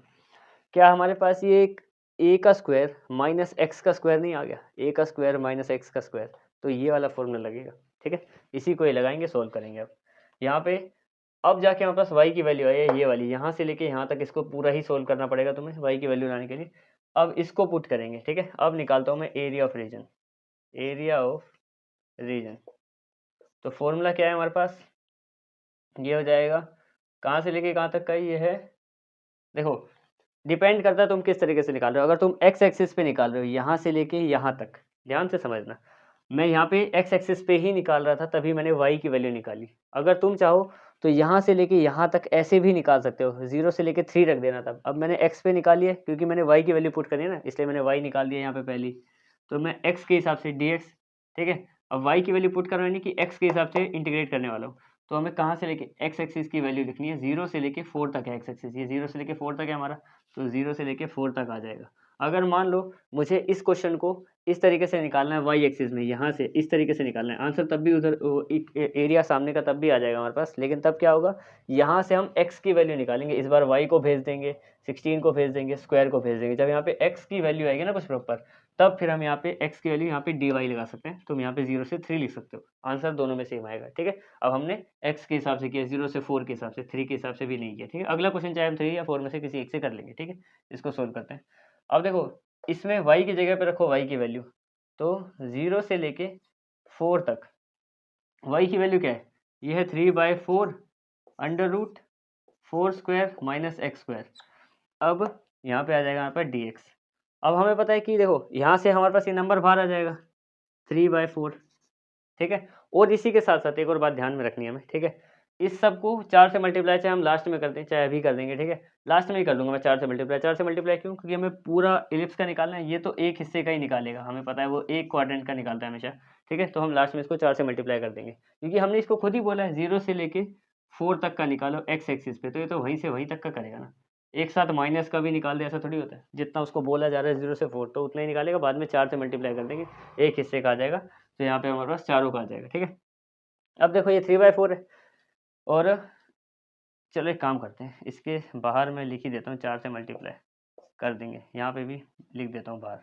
क्या हमारे पास ये एक ए का स्क्वायर माइनस एक्स का स्क्वायर नहीं आ गया, ए का स्क्वायर माइनस एक्स का स्क्वायर, तो ये वाला फॉर्मूला लगेगा, ठीक है। इसी को ही लगाएंगे, सोल्व करेंगे। अब यहाँ पे अब जाके हमारे पास वाई की वैल्यू आई है ये वाली, यहाँ से लेके यहाँ तक इसको पूरा ही सोल्व करना पड़ेगा तुम्हें वाई की वैल्यू लाने के लिए। अब इसको पुट करेंगे, ठीक है। अब निकालता हूँ मैं एरिया ऑफ रीजन, तो फॉर्मूला क्या है हमारे पास, ये हो जाएगा कहाँ से लेके कहाँ तक का ये है, देखो डिपेंड करता है तुम किस तरीके से निकाल रहे हो। अगर तुम एक्स एक्सिस पे निकाल रहे हो यहाँ से लेके यहाँ तक, ध्यान से समझना, मैं यहाँ पे एक्स एक्सिस पे ही निकाल रहा था तभी मैंने वाई की वैल्यू निकाली। अगर तुम चाहो तो यहाँ से लेके यहाँ तक ऐसे भी निकाल सकते हो, 0 से लेके 3 रख देना था। अब मैंने एक्स पे निकाली है क्योंकि मैंने वाई की वैल्यू पुट करनी है ना, इसलिए मैंने वाई निकाल दिया यहाँ पे पहली। तो मैं एक्स के हिसाब से डी एक्स, ठीक है। अब वाई की वैल्यू पुट करवानी कि एक्स के हिसाब से इंटीग्रेट करने वाला हूँ। तो हमें कहाँ से लेके एक्स एक्सिस की वैल्यू लिखनी है, 0 से लेके 4 तक है एक्स एक्सिस, ये 0 से लेके 4 तक है हमारा, तो 0 से लेके 4 तक आ जाएगा। अगर मान लो मुझे इस क्वेश्चन को इस तरीके से निकालना है वाई एक्सिस में, यहाँ से इस तरीके से निकालना है, आंसर तब भी उधर एरिया सामने का तब भी आ जाएगा हमारे पास। लेकिन तब क्या होगा, यहाँ से हम x की वैल्यू निकालेंगे, इस बार y को भेज देंगे, 16 को भेज देंगे, स्क्वायर को भेज देंगे। जब यहाँ पे x की वैल्यू आएगी ना कुछ प्रॉपर, तब फिर हम यहाँ पे x की वैल्यू यहाँ पे dy लगा सकते हैं। तुम यहाँ पे 0 से 3 लिख सकते हो, आंसर दोनों में सेम आएगा, ठीक है। अब हमने x के हिसाब से किया, 0 से 4 के हिसाब से, 3 के हिसाब से भी नहीं किया, ठीक है। अगला क्वेश्चन चाहे हम 3 या 4 में से किसी एक से कर लेंगे, ठीक है। इसको सोल्व करते हैं। अब देखो इसमें y की जगह पे रखो y की वैल्यू, तो 0 से लेके 4 तक y की वैल्यू क्या है, ये है 3/4 under root 4 square minus X square. अब यहाँ पे आ जाएगा हमारे पास dx। अब हमें पता है कि देखो यहाँ से हमारे पास ये नंबर बाहर आ जाएगा 3/4, ठीक है। और इसी के साथ साथ एक और बात ध्यान में रखनी है हमें, ठीक है। इस सब को 4 से मल्टीप्लाई चाहे हम लास्ट में कर दें चाहे अभी कर देंगे, ठीक है। लास्ट में ही कर दूंगा मैं 4 से मल्टीप्लाई। 4 से मल्टीप्लाई क्यों, क्योंकि हमें पूरा इलिप्स का निकालना है, ये तो एक हिस्से का ही निकालेगा, हमें पता है वो एक क्वाड्रेंट का निकालता है हमेशा, ठीक है। तो हम लास्ट में इसको 4 से मल्टीप्लाई कर देंगे, क्योंकि हमने इसको खुद ही बोला है 0 से लेके 4 तक का निकालो एक्स एक्सिस पे, तो ये तो वहीं से वहीं तक का करेगा ना। एक साथ माइनस का भी निकाल दे ऐसा थोड़ी होता है, जितना उसको बोला जा रहा है 0 से 4 तो उतना ही निकालेगा, बाद में 4 से मल्टीप्लाई कर देंगे, एक हिस्से का आ जाएगा। तो यहाँ पे हमारे पास चारों का आ जाएगा, ठीक है। अब देखो ये 3/4 है, और चलो एक काम करते हैं, इसके बाहर मैं लिख ही देता हूँ 4 से मल्टीप्लाई कर देंगे, यहाँ पे भी लिख देता हूँ बाहर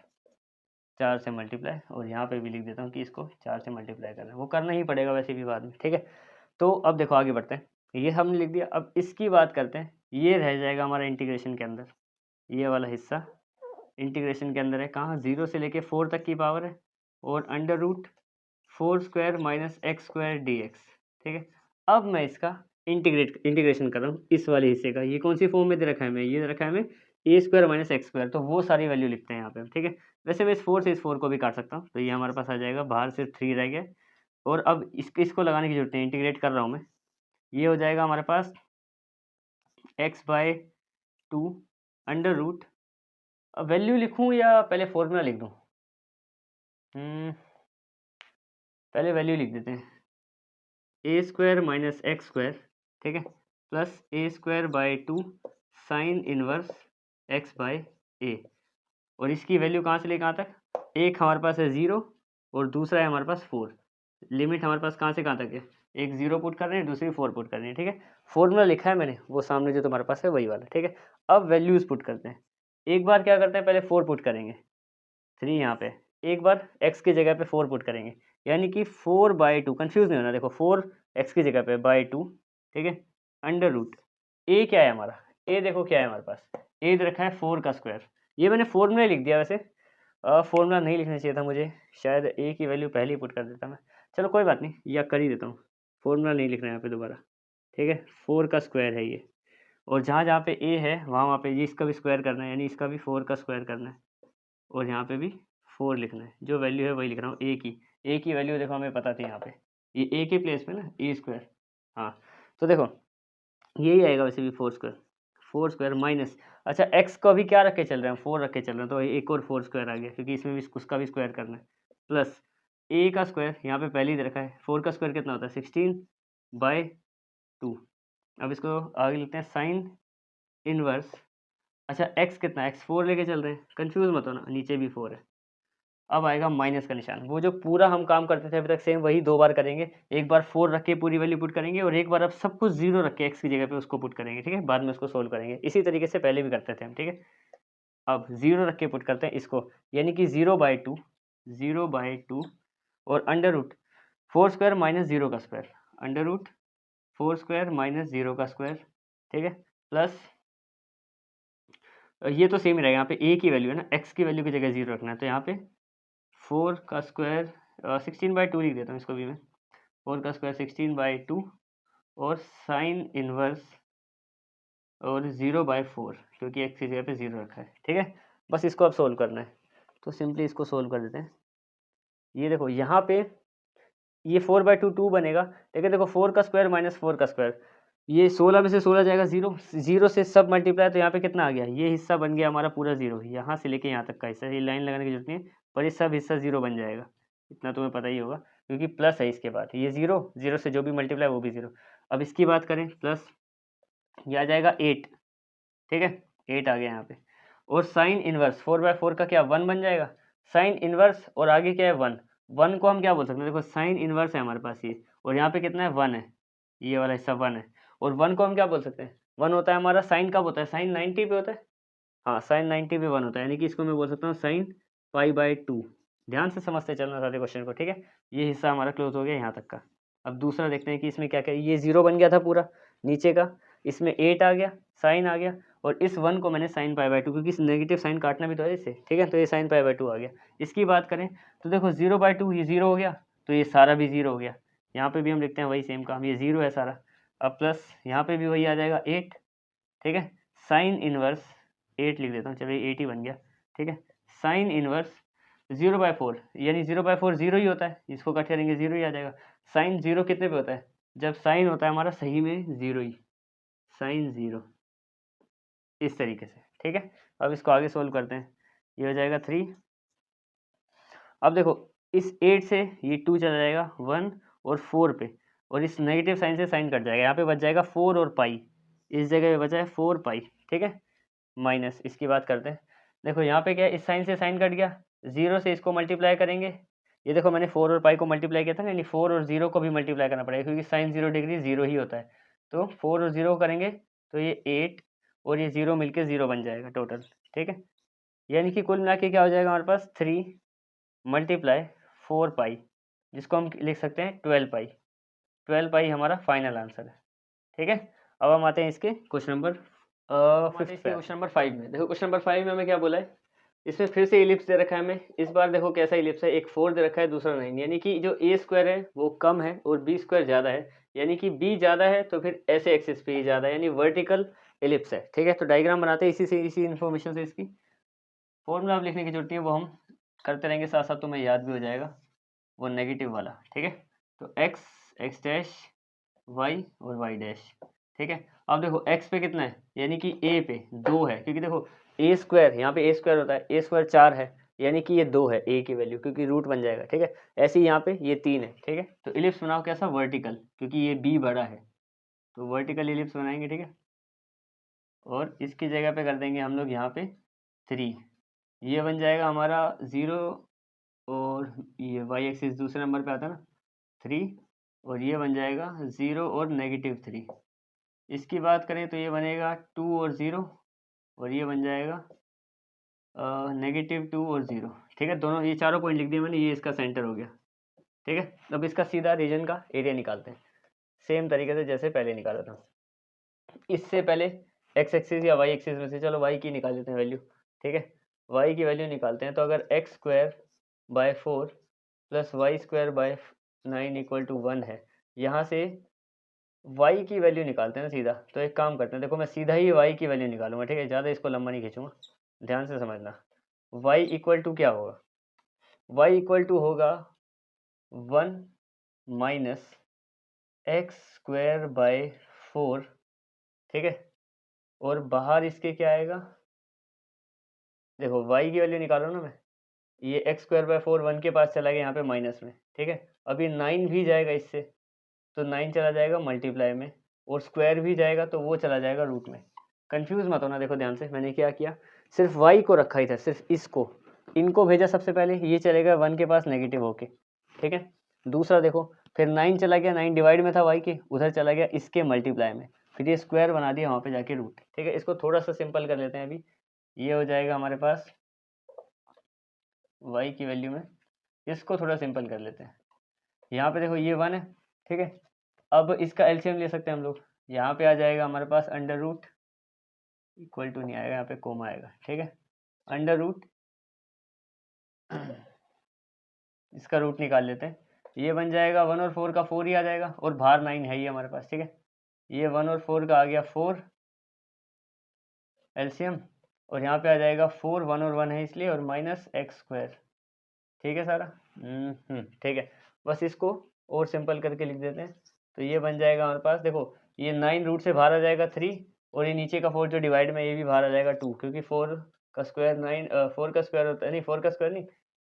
4 से मल्टीप्लाई, और यहाँ पे भी लिख देता हूँ कि इसको 4 से मल्टीप्लाई करना है, वो करना ही पड़ेगा वैसे भी बाद में, ठीक है। तो अब देखो आगे बढ़ते हैं, ये हमने लिख दिया। अब इसकी बात करते हैं, ये रह जाएगा हमारा इंटीग्रेशन के अंदर, ये वाला हिस्सा इंटीग्रेशन के अंदर है, कहाँ 0 से लेके 4 तक की पावर है, और under root 4 square minus X square D X, ठीक है। अब मैं इसका इंटीग्रेशन कर रहा हूँ इस वाले हिस्से का, ये कौन सी फॉर्म में दे रखा है हमें, ये दे रखा है हमें ए स्क्वायर माइनस एक्स स्क्वायर, तो वो सारी वैल्यू लिखते हैं यहाँ पे, ठीक है। वैसे मैं इस 4 से इस 4 को भी काट सकता हूँ, तो ये हमारे पास आ जाएगा, बाहर सिर्फ 3 रह गया, और अब इसको लगाने की जरूरत नहीं, इंटीग्रेट कर रहा हूँ मैं। ये हो जाएगा हमारे पास x/2 अंडर रूट, अब वैल्यू लिखूँ या पहले फॉर्मूला लिख दूँ, पहले वैल्यू लिख देते हैं, A square minus X square, ठीक है, plus A square by 2 sine inverse X by A. और इसकी वैल्यू कहाँ से ले कहाँ तक, एक हमारे पास है 0 और दूसरा है हमारे पास 4। लिमिट हमारे पास कहाँ से कहाँ तक है, एक 0 पुट कर रहे हैं, दूसरी 4 पुट कर रहे हैं, ठीक है। फॉर्मूला लिखा है मैंने, वो सामने जो तुम्हारे पास है वही वाला, ठीक है। अब वैल्यूज़ पुट करते हैं, एक बार क्या करते हैं, पहले 4 पुट करेंगे, 3 यहाँ पे, एक बार x की जगह पे 4 पुट करेंगे, यानी कि 4/2, कंफ्यूज नहीं होना, देखो 4 x की जगह पे बाई 2, ठीक है, अंडर रूट ए क्या है हमारा, ए देखो क्या है हमारे पास, ए दे रखा है 4 का स्क्वायर। ये मैंने फॉर्मूला लिख दिया, वैसे फॉर्मूला नहीं लिखना चाहिए था मुझे, शायद ए की वैल्यू पहले ही पुट कर देता मैं, चलो कोई बात नहीं, या कर ही देता हूँ, फॉर्मूला नहीं लिखना है यहाँ पे दोबारा, ठीक है। 4 का स्क्वायर है ये, और जहाँ जहाँ पे ए है वहाँ वहाँ पे ये इसका भी स्क्वायर करना है, यानी इसका भी 4 का स्क्वायर करना है, और यहाँ पे भी 4 लिखना है, जो वैल्यू है वही लिख रहा हूँ, ए की वैल्यू देखो हमें पता थी यहाँ पे, ये ए के प्लेस पे ना ए स्क्वायर, हाँ। तो देखो यही आएगा वैसे भी 4 स्क्वायर माइनस, अच्छा एक्स को भी क्या रख के चल रहे हैं, 4 रख के चल रहे हैं, तो एक और 4 स्क्वायर आ गया, क्योंकि इसमें भी उसका भी स्क्वायर करना है, प्लस ए का स्क्वायर यहाँ पे पहले ही दे रखा है, 4 का स्क्वायर कितना होता है 16/2। अब इसको आगे लिखते हैं साइन इनवर्स, अच्छा एक्स कितना, एक्स 4 लेके चल रहे हैं, कंफ्यूज मत होना, नीचे भी 4 है। अब आएगा माइनस का निशान, वो जो पूरा हम काम करते थे अभी तक सेम वही 2 बार करेंगे, एक बार 4 रख के पूरी वैल्यू पुट करेंगे, और एक बार अब सब कुछ 0 रख के एक्स की जगह पे उसको पुट करेंगे, ठीक है। बाद में उसको सोल्व करेंगे, इसी तरीके से पहले भी करते थे हम, ठीक है। अब 0 रख के पुट करते हैं इसको, यानी कि 0/2 और अंडर रूट 4 स्क्वायर माइनस 0 का square, under root 4 square minus 0 का स्क्वायर, ठीक है, प्लस ये तो सेम ही रहेगा, यहाँ पे ए की वैल्यू है ना, एक्स की वैल्यू की जगह 0 रखना है, तो यहाँ पे 4 का स्क्वायर 16/2 लिख देता हूँ इसको भी मैं, 4 का स्क्वायर 16/2 और साइन इनवर्स और 0/4, क्योंकि x की जगह पे 0 रखा है, ठीक है। बस इसको अब सोल्व करना है, तो सिंपली इसको सोल्व कर देते हैं। ये देखो यहाँ पे ये 4/2 2 बनेगा, लेकिन देखो 4 का स्क्वायर माइनस 4 का स्क्वायर, ये 16 में से 16 जाएगा 0, 0 से सब मल्टीप्लाई, तो यहाँ पे कितना आ गया, ये हिस्सा बन गया हमारा पूरा 0, यहाँ से लेके यहाँ तक का हिस्सा, ये लाइन लगाने की जरूरत नहीं है, पर ये सब हिस्सा 0 बन जाएगा, इतना तुम्हें पता ही होगा, क्योंकि प्लस है इसके बाद, ये 0, 0 से जो भी मल्टीप्लाई वो भी 0। अब इसकी बात करें, प्लस ये आ जाएगा 8, ठीक है, 8 आ गया यहाँ पे। और साइन इनवर्स 4/4 का क्या 1 बन जाएगा, साइन इनवर्स और आगे क्या है 1, 1 को हम क्या बोल सकते हैं, देखो साइन इनवर्स है हमारे पास ये, और यहाँ पे कितना है 1 है, ये वाला हिस्सा 1 है, और 1 को हम क्या बोल सकते हैं, 1 होता है हमारा साइन, कब होता है, साइन 90 पे होता है, हाँ साइन 90 पे 1 होता है, यानी कि इसको मैं बोल सकता हूँ साइन π/2। ध्यान से समझते चलना सारे क्वेश्चन को, ठीक है। ये हिस्सा हमारा क्लोज हो गया यहाँ तक का। अब दूसरा देखते हैं कि इसमें क्या क्या, ये 0 बन गया था पूरा नीचे का, इसमें 8 आ गया, साइन आ गया, और इस 1 को मैंने साइन π/2, क्योंकि इस नेगेटिव साइन काटना भी तो है इससे, ठीक है, तो ये साइन π/2 आ गया। इसकी बात करें तो देखो 0/2 ये 0 हो गया, तो ये सारा भी 0 हो गया, यहाँ पे भी हम लिखते हैं वही सेम काम, ये 0 है सारा। अब प्लस यहाँ पे भी वही आ जाएगा 8, ठीक है, साइन इनवर्स 8 लिख देता हूँ, चलिए 8 ही बन गया, ठीक है, साइन इनवर्स 0/4, यानी 0/4 0 ही होता है, इसको कट करेंगे 0 ही आ जाएगा। साइन 0 कितने पे होता है, जब साइन होता है हमारा सही में 0 ही, साइन 0, इस तरीके से, ठीक है। अब इसको आगे सोल्व करते हैं, ये हो जाएगा 3। अब देखो इस 8 से ये 2 चला जाएगा 1 और 4 पे, और इस नेगेटिव साइन से साइन कट जाएगा, यहाँ पे बच जाएगा 4 और पाई, इस जगह पे बचा है 4 पाई, ठीक है, माइनस इसकी बात करते हैं। देखो यहाँ पे क्या है, इस साइन से साइन कट गया, 0 से इसको मल्टीप्लाई करेंगे, ये देखो मैंने 4 और पाई को मल्टीप्लाई किया था ना, यानी 4 और 0 को भी मल्टीप्लाई करना पड़ेगा, क्योंकि साइन 0 डिग्री 0 ही होता है, तो 4 और 0 करेंगे तो ये 8 और ये 0 मिलके 0 बन जाएगा टोटल, ठीक है। यानी कि कुल मिला के क्या हो जाएगा हमारे पास 3 मल्टीप्लाई 4 पाई, जिसको हम लिख सकते हैं 12 पाई, 12 पाई हमारा फाइनल आंसर है, ठीक है। अब हम आते हैं इसके क्वेश्चन नंबर क्वेश्चन नंबर 5 में। देखो क्वेश्चन नंबर 5 में हमें क्या बोला है, इसमें फिर से इलिप्स दे रखा है हमें, इस बार देखो कैसा इलिप्स है, एक 4 दे रखा है, दूसरा 9, यानी कि जो a स्क्वायर है वो कम है और b स्क्वायर ज़्यादा है, यानी कि b ज़्यादा है तो फिर ऐसे एक्सिस पे ही ज़्यादा है, यानी वर्टिकल इलिप्स है, ठीक है। तो डायग्राम बनाते हैं इसी इन्फॉर्मेशन से, इसकी फॉर्मूला आप लिखने की जरूरत नहीं है, वो हम करते रहेंगे साथ साथ, तुम्हें याद भी हो जाएगा, वो नेगेटिव वाला, ठीक है। तो x डैश y और y डैश, ठीक है। अब देखो x पे कितना है, यानी कि a पे 2 है, क्योंकि देखो a स्क्वायर, यहाँ पे a स्क्वायर होता है, a स्क्वायर 4 है, यानी कि ये 2 है a की वैल्यू, क्योंकि रूट बन जाएगा, ठीक है। ऐसे ही यहाँ पे ये 3 है, ठीक है। तो इलिप्स बनाओ कैसा, वर्टिकल, क्योंकि ये b बड़ा है, तो वर्टिकल इलिप्स बनाएंगे, ठीक है। और इसकी जगह पे कर देंगे हम लोग यहाँ पे 3, ये बन जाएगा हमारा 0, और ये y एक्सिस दूसरे नंबर पे आता है ना 3, और ये बन जाएगा 0 और -3। इसकी बात करें तो ये बनेगा 2 और 0, और ये बन जाएगा -2 और 0, ठीक है। दोनों ये चारों पॉइंट लिख दिए मैंने, ये इसका सेंटर हो गया, ठीक है। अब इसका सीधा रीजन का एरिया निकालते हैं, सेम तरीके से जैसे पहले निकाला था। इससे पहले x एक्सिस या y एक्सिस में से चलो y की निकाल लेते हैं वैल्यू, ठीक है। y की वैल्यू निकालते हैं, तो अगर x²/4 plus y²/9 equal to 1 है, यहाँ से y की वैल्यू निकालते हैं ना सीधा, तो एक काम करते हैं, देखो मैं सीधा ही y की वैल्यू निकालूंगा, ठीक है, ज़्यादा इसको लंबा नहीं खींचूंगा, ध्यान से समझना। y इक्वल टू क्या होगा, y इक्वल टू होगा 1 माइनस x²/4, ठीक है। और बाहर इसके क्या आएगा, देखो y की वैल्यू निकालो ना, मैं ये x²/4 1 के पास चला गया यहाँ पे माइनस में, ठीक है। अब ये 9 भी जाएगा इससे, तो 9 चला जाएगा मल्टीप्लाई में, और स्क्वायर भी जाएगा तो वो चला जाएगा रूट में। कंफ्यूज मत होना, देखो ध्यान से मैंने क्या किया, सिर्फ y को रखा ही था, सिर्फ इसको, इनको भेजा सबसे पहले, ये चलेगा 1 के पास नेगेटिव होके, ठीक है। दूसरा देखो फिर 9 चला गया, 9 डिवाइड में था y के, उधर चला गया इसके मल्टीप्लाई में, फिर ये स्क्वायर बना दिया वहाँ पे जाके रूट, ठीक है। इसको थोड़ा सा सिंपल कर लेते हैं अभी, ये हो जाएगा हमारे पास y की वैल्यू में, इसको थोड़ा सिंपल कर लेते हैं। यहाँ पे देखो ये 1 है, ठीक है। अब इसका एलसीएम ले सकते हैं हम लोग, यहाँ पे आ जाएगा हमारे पास अंडर रूट, इक्वल टू नहीं आएगा, यहाँ पे कोमा आएगा, ठीक है, अंडर रूट, इसका रूट निकाल लेते हैं, ये बन जाएगा 1 और 4 का 4 ही आ जाएगा, और बाहर 9 है ही हमारे पास, ठीक है। ये 1 और 4 का आ गया 4 एलसीएम, और यहाँ पे आ जाएगा 4, 1 और 1 है इसलिए, और माइनस एक्स स्क्वायर। ठीक है सारा, ठीक है। बस इसको और सिंपल करके लिख देते हैं, तो ये बन जाएगा हमारे पास, देखो ये 9 रूट से बाहर आ जाएगा 3, और ये नीचे का 4 जो डिवाइड में ये भी बाहर आ जाएगा 2, क्योंकि 4 का स्क्वायर 9, 4 का स्क्वायर होता है, नहीं 4 का स्क्वायर नहीं,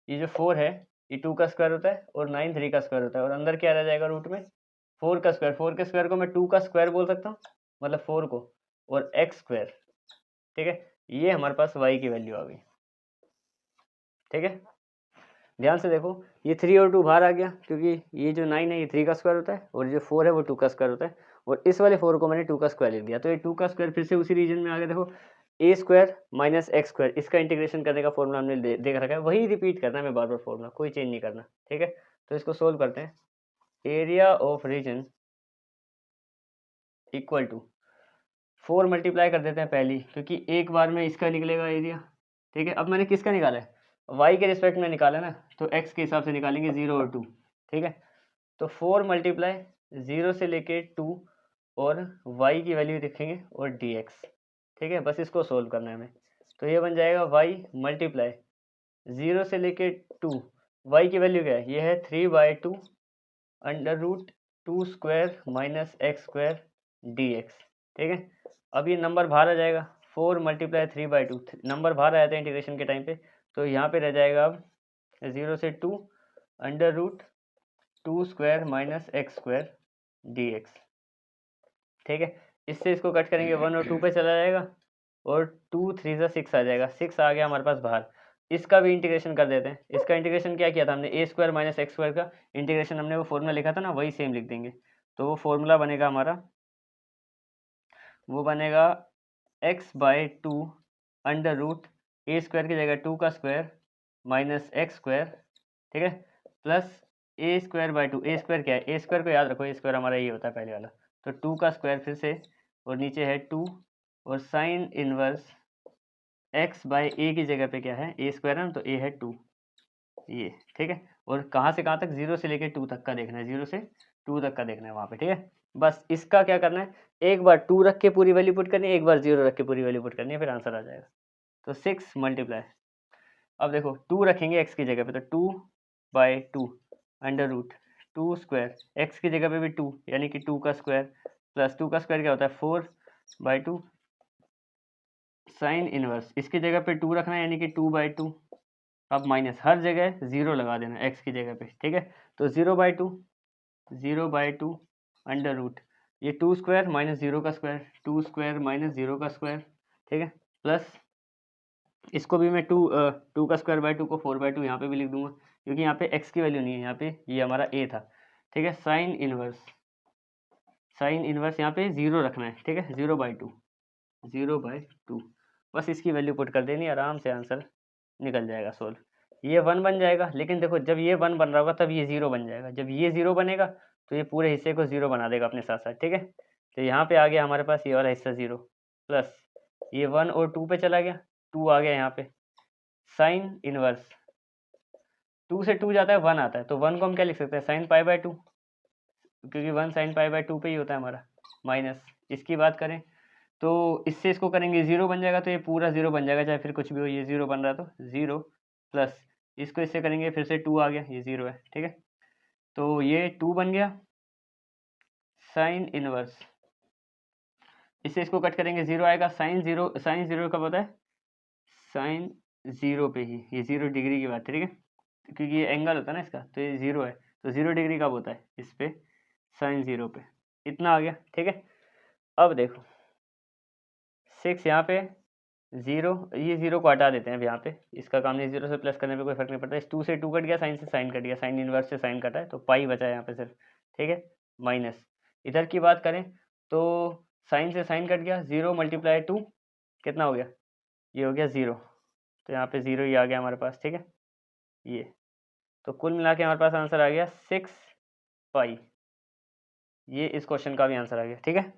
ये जो 4 है ये 2 का स्क्वायर होता है, और 9 3 का स्क्वायर होता है, और अंदर क्या रह जाएगा रूट में 4 का स्क्वायर। 4 के स्क्वायर को मैं 2 का स्क्वायर बोल सकता हूँ, मतलब 4 को, और एक्स स्क्वायर। ठीक है, ये हमारे पास y की वैल्यू आ गई। ठीक है, ध्यान से देखो, ये 3 और 2 बाहर आ गया, क्योंकि ये जो 9 है ये 3 का स्क्वायर होता है, और जो 4 है वो 2 का स्क्वायर होता है, और इस वाले 4 को मैंने 2 का स्क्वायर लिख दिया, तो ये 2 का स्क्वायर फिर से उसी रीजन में आ गया। देखो ए स्क्वायर माइनस एक्स स्क्वायर, इसका इंटीग्रेशन करने का फॉर्मूला हमने देख रखा है, वही रिपीट करना है, मैं बार बार फॉर्मूला कोई चेंज नहीं करना। ठीक है, तो इसको सोल्व करते हैं। Area of region equal to 4 multiply कर देते हैं पहली, क्योंकि एक बार में इसका निकलेगा एरिया। ठीक है, अब मैंने किसका निकाला है, y के रिस्पेक्ट में निकाला ना, तो x के हिसाब से निकालेंगे 0 और 2। ठीक है, तो 4 मल्टीप्लाई 0 से लेके 2, और y की वैल्यू लिखेंगे और dx। ठीक है, बस इसको सोल्व करना है हमें, तो ये बन जाएगा y मल्टीप्लाई 0 से लेके 2, y की वैल्यू क्या है, ये है 3/2 under root 2 square minus X square dx। ठीक है, अब ये नंबर बाहर आ जाएगा, 4 मल्टीप्लाई 3/2, नंबर बाहर आ जाते हैं इंटीग्रेशन के टाइम पे, तो यहाँ पे रह जाएगा अब 0 से 2 under root 2 square minus X square dx। ठीक है, इससे इसको कट करेंगे 1 और 2 पे चला जाएगा, और 2 3 से 6 आ जाएगा, 6 आ गया हमारे पास बाहर। इसका भी इंटीग्रेशन कर देते हैं। इसका इंटीग्रेशन क्या किया था हमने, ए स्क्वायर माइनस एक्स स्क्वायर का इंटीग्रेशन, हमने वो फॉर्मूला लिखा था ना, वही सेम लिख देंगे। तो वो फॉर्मूला बनेगा हमारा, वो बनेगा x/2 under root A square की जगह 2 का स्क्वायर माइनस एक्स स्क्वायर। ठीक है, plus A square by 2। A square क्या है, ए स्क्वायर को याद रखो, ए स्क्वायर हमारा ये होता है पहले वाला, तो 2 का स्क्वायर फिर से, और नीचे है 2, और साइन इनवर्स x बाई ए की जगह पे क्या है, ए स्क्वायर है ना, तो ए है 2 ये। ठीक है, और कहाँ से कहाँ तक, 0 से लेके 2 तक का देखना है, 0 से 2 तक का देखना है वहाँ पे। ठीक है, बस इसका क्या करना है, एक बार 2 रख के पूरी वैल्यू पुट करनी है, एक बार 0 रख के पूरी वैल्यू पुट करनी है, फिर आंसर आ जाएगा। तो 6 मल्टीप्लाई, अब देखो 2 रखेंगे x की जगह पे, तो 2/2 अंडर रूट 2 स्क्वायर, x की जगह पे भी 2, यानी कि 2 का स्क्वायर, प्लस 2 का स्क्वायर क्या होता है 4/2 साइन इनवर्स, इसकी जगह पे 2 रखना है, यानी कि 2/2, अब माइनस हर जगह 0 लगा देना x की जगह पे। ठीक है, तो 0/2 अंडर रूट, ये 2 स्क्वायर माइनस 0 का स्क्वायर, 2 स्क्वायर माइनस 0 का स्क्वायर। ठीक है, प्लस इसको भी मैं 2 का स्क्वायर बाई 2 को 4/2 यहाँ पे भी लिख दूंगा, क्योंकि यहाँ पे x की वैल्यू नहीं है, यहाँ पे ये हमारा a था। ठीक है, साइन इनवर्स यहाँ पे 0 रखना है। ठीक है, 0/2 बस इसकी वैल्यू पुट कर देनी, आराम से आंसर निकल जाएगा सोल्व। ये 1 बन जाएगा, लेकिन देखो जब ये 1 बन रहा होगा तब ये 0 बन जाएगा, जब ये 0 बनेगा तो ये पूरे हिस्से को 0 बना देगा अपने साथ साथ। ठीक है, तो यहाँ पे आ गया हमारे पास ये वाला हिस्सा 0, प्लस ये 1 और 2 पे चला गया, 2 आ गया यहाँ पे, साइन इनवर्स 2 से 2 जाता है 1 आता है, तो 1 को हम क्या लिख सकते हैं, साइन π/2, क्योंकि 1 साइन π/2 पे ही होता है हमारा, माइनस इसकी बात करें तो इससे इसको करेंगे 0 बन जाएगा, तो ये पूरा 0 बन जाएगा, चाहे फिर कुछ भी हो, ये 0 बन रहा है तो 0, प्लस इसको इससे करेंगे फिर से 2 आ गया, ये 0 है। ठीक है, तो ये 2 बन गया, साइन इनवर्स, इससे इसको कट करेंगे 0 आएगा, साइन 0 कब होता है, साइन 0 पे ही, ये 0 डिग्री की बात है। ठीक है, क्योंकि ये एंगल होता है ना इसका, तो ये 0 है, तो 0 डिग्री कब होता है इस पे, साइन 0 पे, इतना आ गया। ठीक है, अब देखो 6 यहाँ पे 0, ये 0 को हटा देते हैं अब यहाँ पे, इसका काम नहीं, 0 से प्लस करने पे कोई फर्क नहीं पड़ता, इस 2 से 2 कट गया, साइन से साइन कट गया, साइन इनवर्स से साइन कटा है, तो पाई बचा है यहाँ पे सिर्फ। ठीक है, माइनस इधर की बात करें तो साइन से साइन कट गया, 0 × 2 कितना हो गया, ये हो गया 0, तो यहाँ पे 0 ही आ गया हमारे पास। ठीक है, ये तो कुल मिला के हमारे पास आंसर आ गया 6 पाई, ये इस क्वेश्चन का भी आंसर आ गया। ठीक है,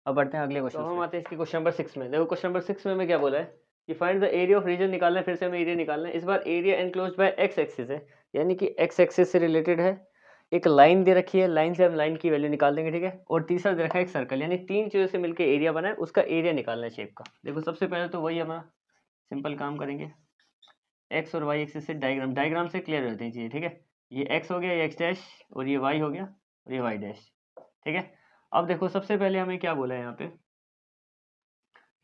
अब बढ़ते हैं अगले क्वेश्चन। तो हम आते हैं इसके क्वेश्चन नंबर 6 में। देखो क्वेश्चन नंबर 6 में मैं क्या बोला है कि find the area of region निकालना है, फिर से हमें एरिया निकालना है। इस बार area enclosed by X axis है, यानी कि एक्स एक्सिस से रिलेटेड है, एक लाइन दे रखी है, लाइन से हम लाइन की वैल्यू निकाल देंगे, ठीक है। और तीसरा दे रखा है एक सर्कल, यानी तीन चीज़ों से मिलकर एरिया बना है, उसका एरिया निकालना है शेप का। देखो सबसे पहले तो वही हमारा सिंपल काम करेंगे, एक्स और वाई एक्सिस से डायग्राम से क्लियर रहती हैं चीज़ें, ठीक है। ये एक्स हो गया, ये एक्स डैश, और ये वाई हो गया, और ये वाई डैश, ठीक है। अब देखो सबसे पहले हमें क्या बोला है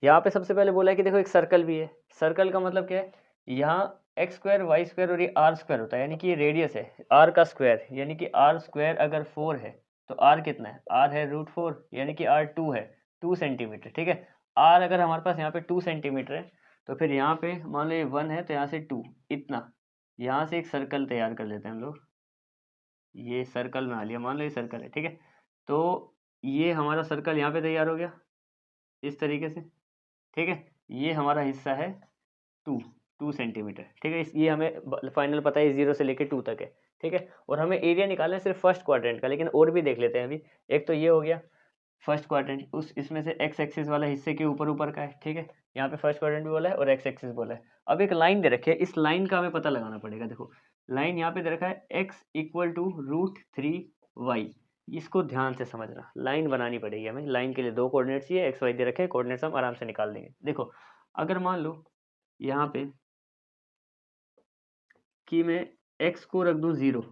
यहाँ पे सबसे पहले बोला है कि देखो एक सर्कल भी है। सर्कल का मतलब क्या है, यहाँ एक्स स्क्वायर वाई स्क्वायर और ये आर स्क्वायर होता है, यानी कि ये रेडियस है आर का स्क्वायर, यानी कि आर स्क्वायर अगर 4 है तो आर कितना है, आर है √4, यानी कि आर 2 है, 2 सेंटीमीटर, ठीक है। आर अगर हमारे पास यहाँ पे 2 सेंटीमीटर है तो फिर यहाँ पे मान लो ये 1 है तो यहाँ से 2, इतना। यहाँ से एक सर्कल तैयार कर लेते हैं हम लोग, ये सर्कल बना लिया, मान लो ये सर्कल है, ठीक है। तो ये हमारा सर्कल यहाँ पे तैयार हो गया इस तरीके से, ठीक है। ये हमारा हिस्सा है 2 सेंटीमीटर, ठीक है। ये हमें फाइनल पता है 0 से लेकर 2 तक है, ठीक है। और हमें एरिया निकालना है सिर्फ फर्स्ट क्वाड्रेंट का, लेकिन और भी देख लेते हैं अभी। एक तो ये हो गया फर्स्ट क्वाड्रेंट, उस इसमें से एक्स एक्सिस वाला हिस्से के ऊपर ऊपर का है, ठीक है। यहाँ पे फर्स्ट क्वाड्रेंट भी बोला है और एक्स एक्सिस बोला है। अब एक लाइन दे रखी है, इस लाइन का हमें पता लगाना पड़ेगा। देखो लाइन यहाँ पे दे रखा है x = √3y, इसको ध्यान से समझना, लाइन बनानी पड़ेगी हमें। लाइन के लिए दो कोऑर्डिनेट्स चाहिए, एक्स वाई दे रखे हैं, कोऑर्डिनेट्स हम आराम से निकाल देंगे। देखो अगर मान लो यहाँ पे कि मैं x को रख दूँ 0,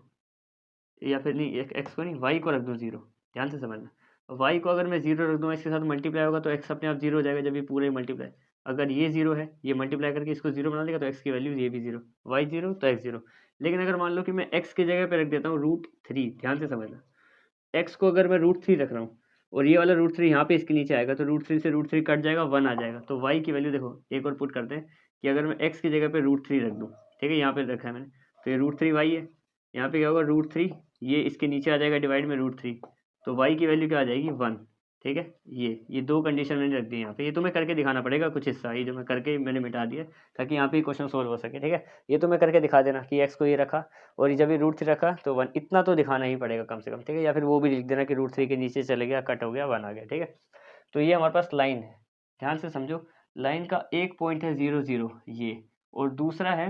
या फिर नहीं x को नहीं, y को रख दूँ 0, ध्यान से समझना। y को अगर मैं 0 रख दूँ, इसके साथ मल्टीप्लाई होगा तो x अपने आप 0 हो जाएगा जब ये पूरे मल्टीप्लाई। अगर ये 0 है, ये मल्टीप्लाई करके इसको 0 बना देगा तो x की वैल्यू ये भी 0, y 0 तो x 0। लेकिन अगर मान लो कि मैं x की जगह पे रख देता हूँ √3, ध्यान से समझना, x को अगर मैं √3 रख रहा हूँ और ये वाला √3 यहाँ पे इसके नीचे आएगा तो √3 से √3 कट जाएगा, 1 आ जाएगा। तो y की वैल्यू देखो एक और पुट करते हैं कि अगर मैं x की जगह पे √3 रख दूँ, ठीक है, यहाँ पे रखा है मैंने, तो ये √3y है, यहाँ पे क्या होगा √3, ये इसके नीचे आ जाएगा डिवाइड में √3, तो y की वैल्यू क्या आ जाएगी 1, ठीक है। ये दो कंडीशन मैंने रख दी यहाँ पे, ये तुम्हें करके दिखाना पड़ेगा कुछ हिस्सा, ये जो मैं करके मैंने मिटा दिया ताकि यहाँ पे क्वेश्चन सोल्व हो सके, ठीक है। ये तुम्हें करके दिखा देना कि x को ये रखा और ये जब ये √3 रखा तो 1, इतना तो दिखाना ही पड़ेगा कम से कम, ठीक है। या फिर वो भी लिख देना कि √3 के नीचे चले गया, कट हो गया, 1 आ गया, ठीक है। तो ये हमारे पास लाइन है, ध्यान से समझो। लाइन का एक पॉइंट है 0 0 ये, और दूसरा है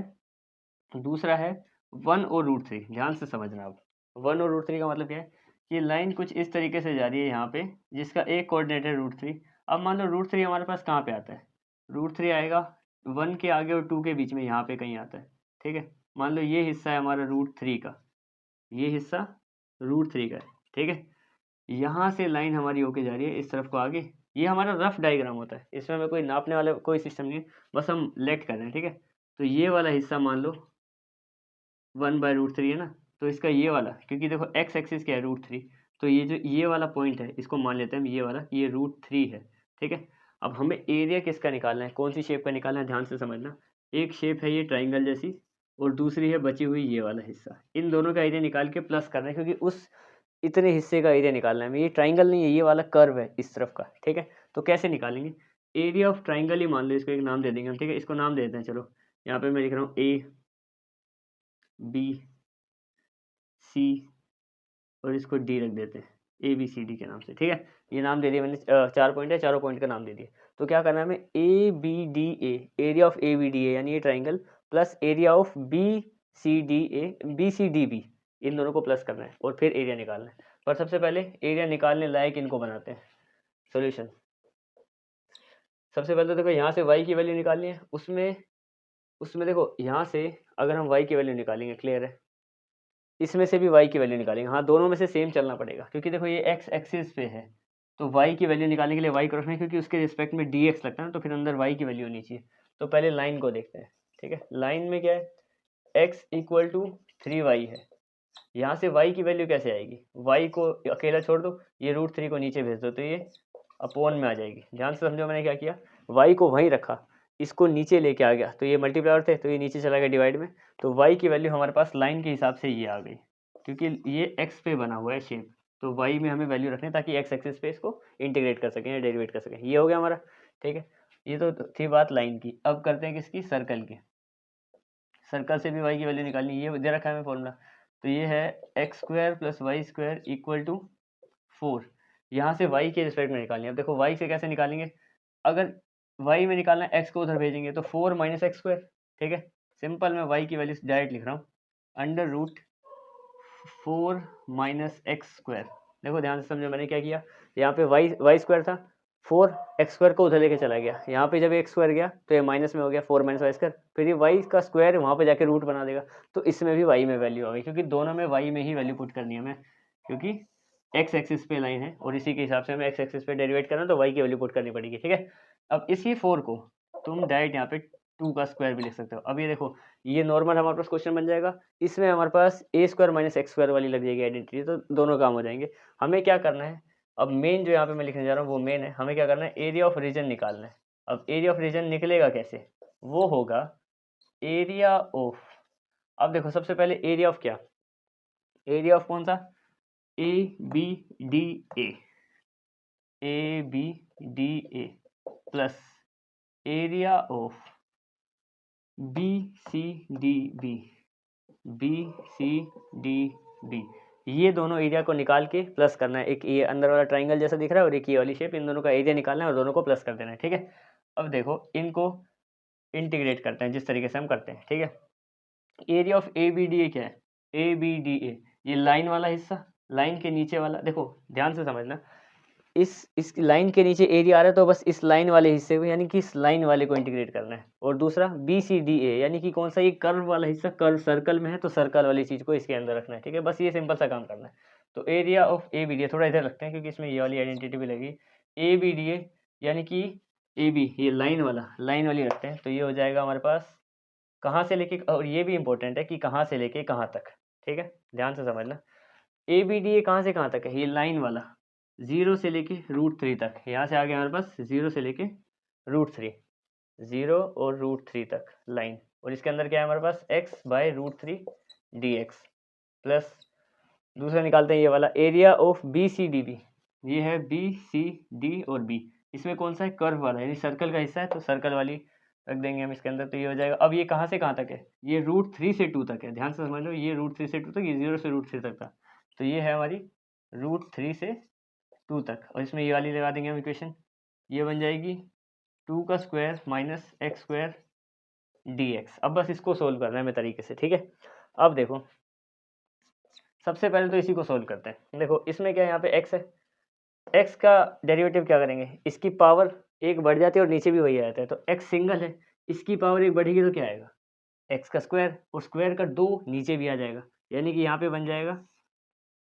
1 और √3, ध्यान से समझना। अब 1 और √3 का मतलब क्या है कि लाइन कुछ इस तरीके से जा रही है यहाँ पे, जिसका एक कोऑर्डिनेट है √3। अब मान लो √3 हमारे पास कहाँ पे आता है, √3 आएगा 1 के आगे और 2 के बीच में, यहाँ पे कहीं आता है, ठीक है। मान लो ये हिस्सा है हमारा √3 का, ये हिस्सा √3 का है, ठीक है। यहाँ से लाइन हमारी होके जा रही है इस तरफ को आगे। ये हमारा रफ डायग्राम होता है, इसमें हमें कोई नापने वाला कोई सिस्टम नहीं है, बस हम लेट कर रहे हैं, ठीक है। तो ये वाला हिस्सा मान लो 1/√3 है ना, तो इसका ये वाला, क्योंकि देखो एक्स एक्सिस क्या है √3, तो ये जो ये वाला पॉइंट है इसको मान लेते हैं हम, ये वाला ये √3 है, ठीक है। अब हमें एरिया किसका निकालना है, कौन सी शेप का निकालना है, ध्यान से समझना। एक शेप है ये ट्राइंगल जैसी, और दूसरी है बची हुई ये वाला हिस्सा। इन दोनों का एरिया निकाल के प्लस करना है, क्योंकि उस इतने हिस्से का एरिया निकालना है। ये ट्राइंगल नहीं है, ये वाला कर्व है इस तरफ का, ठीक है। तो कैसे निकालेंगे, एरिया ऑफ ट्राइंगल ही मान लो, इसको एक नाम दे देंगे हम, ठीक है। इसको नाम दे देते हैं, चलो यहाँ पे मैं लिख रहा हूँ ABC और इसको D रख देते हैं, ABCD के नाम से, ठीक है। ये नाम दे दिया मैंने, 4 पॉइंट है, चारों पॉइंट का नाम दे दिया। तो क्या करना है हमें, ABDA, एरिया ऑफ ABDA यानी ये triangle, plus area of BCDB, इन दोनों को प्लस करना है और फिर एरिया निकालना है। पर सबसे पहले एरिया निकालने लायक इनको बनाते हैं सॉल्यूशन। सबसे पहले तो देखो यहाँ से y की वैल्यू निकालनी है, उसमें देखो यहाँ से अगर हम y की वैल्यू निकालेंगे, क्लियर है, इसमें से भी y की वैल्यू निकालेंगे। हाँ, दोनों में से सेम चलना पड़ेगा, क्योंकि देखो ये x एक्सिस पे है, तो y की वैल्यू निकालने के लिए y को रखना है, क्योंकि उसके रिस्पेक्ट में dx लगता है ना, तो फिर अंदर y की वैल्यू होनी चाहिए। तो पहले लाइन को देखते हैं, ठीक है। लाइन में क्या है, x = 3y है, यहाँ से y की वैल्यू कैसे आएगी, y को अकेला छोड़ दो, ये √3 को नीचे भेज दो, तो ये अपॉन में आ जाएगी। ध्यान से समझो मैंने क्या किया, y को वहीं रखा, इसको नीचे लेके आ गया, तो ये मल्टीप्लायर थे तो ये नीचे चला गया डिवाइड में, तो y की वैल्यू हमारे पास लाइन के हिसाब से ये आ गई, क्योंकि ये x पे बना हुआ है शेप, तो y में हमें वैल्यू रखनी है ताकि x एक्सिस पे इसको इंटीग्रेट कर सकें या डेरिवेट कर सकें। ये हो गया हमारा, ठीक है। ये तो थी बात लाइन की। अब करते हैं किसकी, सर्कल की। सर्कल से भी y की वैल्यू निकालनी, ये दे रखा है हमें फॉर्मूला, तो ये है x² + y² = 4। यहाँ से y के रिस्पेक्ट में निकालनी है। अब देखो y से कैसे निकालेंगे, अगर y में निकालना है, x को उधर भेजेंगे तो 4 - x², ठीक है। सिंपल मैं y की वैल्यू डायरेक्ट लिख रहा हूँ, √4 4 माइनस एक्स स्क्वायर। देखो ध्यान से समझो मैंने क्या किया, यहाँ पे वाई स्क्वायर था, 4 एक्स स्क्वायर को उधर लेके चला गया, यहाँ पे जब एक्स स्क्वायर गया तो ये माइनस में हो गया 4 माइनस वाई स्क्वायर, फिर ये वाई का स्क्वायर वहाँ पे जाके रूट बना देगा, तो इसमें भी वाई में वैल्यू आ गई, क्योंकि दोनों में वाई में ही वैल्यू पुट करनी है हमें, क्योंकि एक्स एक्सिस पे लाइन है और इसी के हिसाब से हमें एक्स एक्सिस पे डेरिवेट करना, तो वाई की वैल्यू पुट करनी पड़ेगी, ठीक है। अब इसी 4 को तुम डायरेक्ट यहाँ पे 2 का स्क्वायर भी लिख सकते हो। अब ये देखो, ये नॉर्मल हमारे पास क्वेश्चन बन जाएगा, इसमें हमारे पास ए स्क्वायर माइनस एक्स स्क्वायर वाली लग जाएगी आइडेंटिटी, तो दोनों काम हो जाएंगे। हमें क्या करना है, अब मेन जो यहाँ पे मैं लिखने जा रहा हूँ वो मेन है, हमें क्या करना है, एरिया ऑफ रीजन निकालना है। अब एरिया ऑफ रीजन निकलेगा कैसे, वो होगा एरिया ऑफ, अब देखो सबसे पहले एरिया ऑफ क्या, एरिया ऑफ कौन सा, A B D A plus area of B C D B, ये दोनों एरिया को निकाल के प्लस करना है। एक ये अंदर वाला ट्राइंगल जैसा दिख रहा है और एक ये वाली शेप, इन दोनों का एरिया निकालना है और दोनों को प्लस कर देना है, ठीक है। अब देखो इनको इंटीग्रेट करते हैं जिस तरीके से हम करते हैं, ठीक है। Area of A B D A क्या है, ए बी डी ए, ये लाइन वाला हिस्सा, लाइन के नीचे वाला, देखो ध्यान से समझना, इस लाइन के नीचे एरिया आ रहा है तो बस इस लाइन वाले हिस्से को, यानी कि इस लाइन वाले को इंटीग्रेट करना है। और दूसरा बी सी डी ए, यानी कि कौन सा, ये कर्व वाला हिस्सा, कर्व सर्कल में है तो सर्कल वाली चीज़ को इसके अंदर रखना है, ठीक है। बस ये सिंपल सा काम करना है। तो area of A B D A थोड़ा इधर रखते हैं क्योंकि इसमें ये वाली आइडेंटिटी भी लगी, ए बी डी ए यानी कि ए बी, ये लाइन वाली रखते हैं, तो ये हो जाएगा हमारे पास कहाँ से लेके, और ये भी इंपॉर्टेंट है कि कहाँ से लेके कहाँ तक, ठीक है, ध्यान से समझना। ए बी डी ए कहाँ से कहाँ तक है, ये लाइन वाला 0 से लेके √3 तक, यहाँ से आगे हमारे पास 0 से लेके √3, 0 और √3 तक लाइन, और इसके अंदर क्या है हमारे पास x/√3 dx, प्लस दूसरा निकालते हैं ये वाला area of B C D B, ये है बी सी डी और बी, इसमें कौन सा है, कर्व वाला, यानी सर्कल का हिस्सा है तो सर्कल वाली रख देंगे हम इसके अंदर, तो ये हो जाएगा। अब ये कहाँ से कहाँ तक है, ये √3 से 2 तक है, ध्यान से समझ लो, ये √3 से 2 तक, ये 0 से √3 तक था, तो ये है हमारी √3 से 2 तक, और इसमें ये वाली लगा देंगे हम इक्वेशन, ये बन जाएगी 2 का square minus X square dx। अब बस इसको सोल्व करना है हमें तरीके से, ठीक है। अब देखो सबसे पहले तो इसी को सोल्व करते हैं। देखो इसमें क्या है, यहाँ पे x है, x का डेरिवेटिव क्या करेंगे, इसकी पावर एक बढ़ जाती है और नीचे भी वही आ जाता है, तो x सिंगल है, इसकी पावर एक बढ़ेगी तो क्या आएगा, x का स्क्वायर, और स्क्वायर का 2 नीचे भी आ जाएगा, यानी कि यहाँ पे बन जाएगा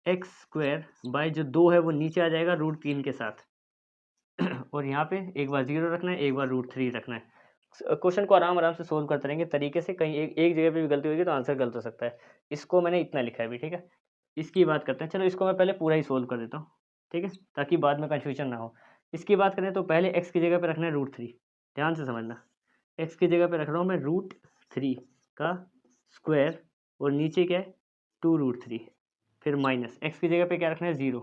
एक्स स्क्वायर बाय जो 2 है वो नीचे आ जाएगा √3 के साथ और यहाँ पे एक बार 0 रखना है, एक बार √3 रखना है। क्वेश्चन को आराम से सोल्व करते रहेंगे तरीके से, कहीं एक जगह पे भी गलती होगी तो आंसर गलत हो सकता है। इसको मैंने इतना लिखा है अभी, ठीक है। इसकी बात करते हैं, चलो इसको मैं पहले पूरा ही सोल्व कर देता हूँ, ठीक है, ताकि बाद में कन्फ्यूजन ना हो। इसकी बात करें तो पहले एक्स की जगह पे रखना है √3, ध्यान से समझना, एक्स की जगह पे रख रहा हूँ मैं √3 का स्क्वायर, और नीचे क्या है 2√3, फिर माइनस एक्स की जगह पे क्या रखना है 0,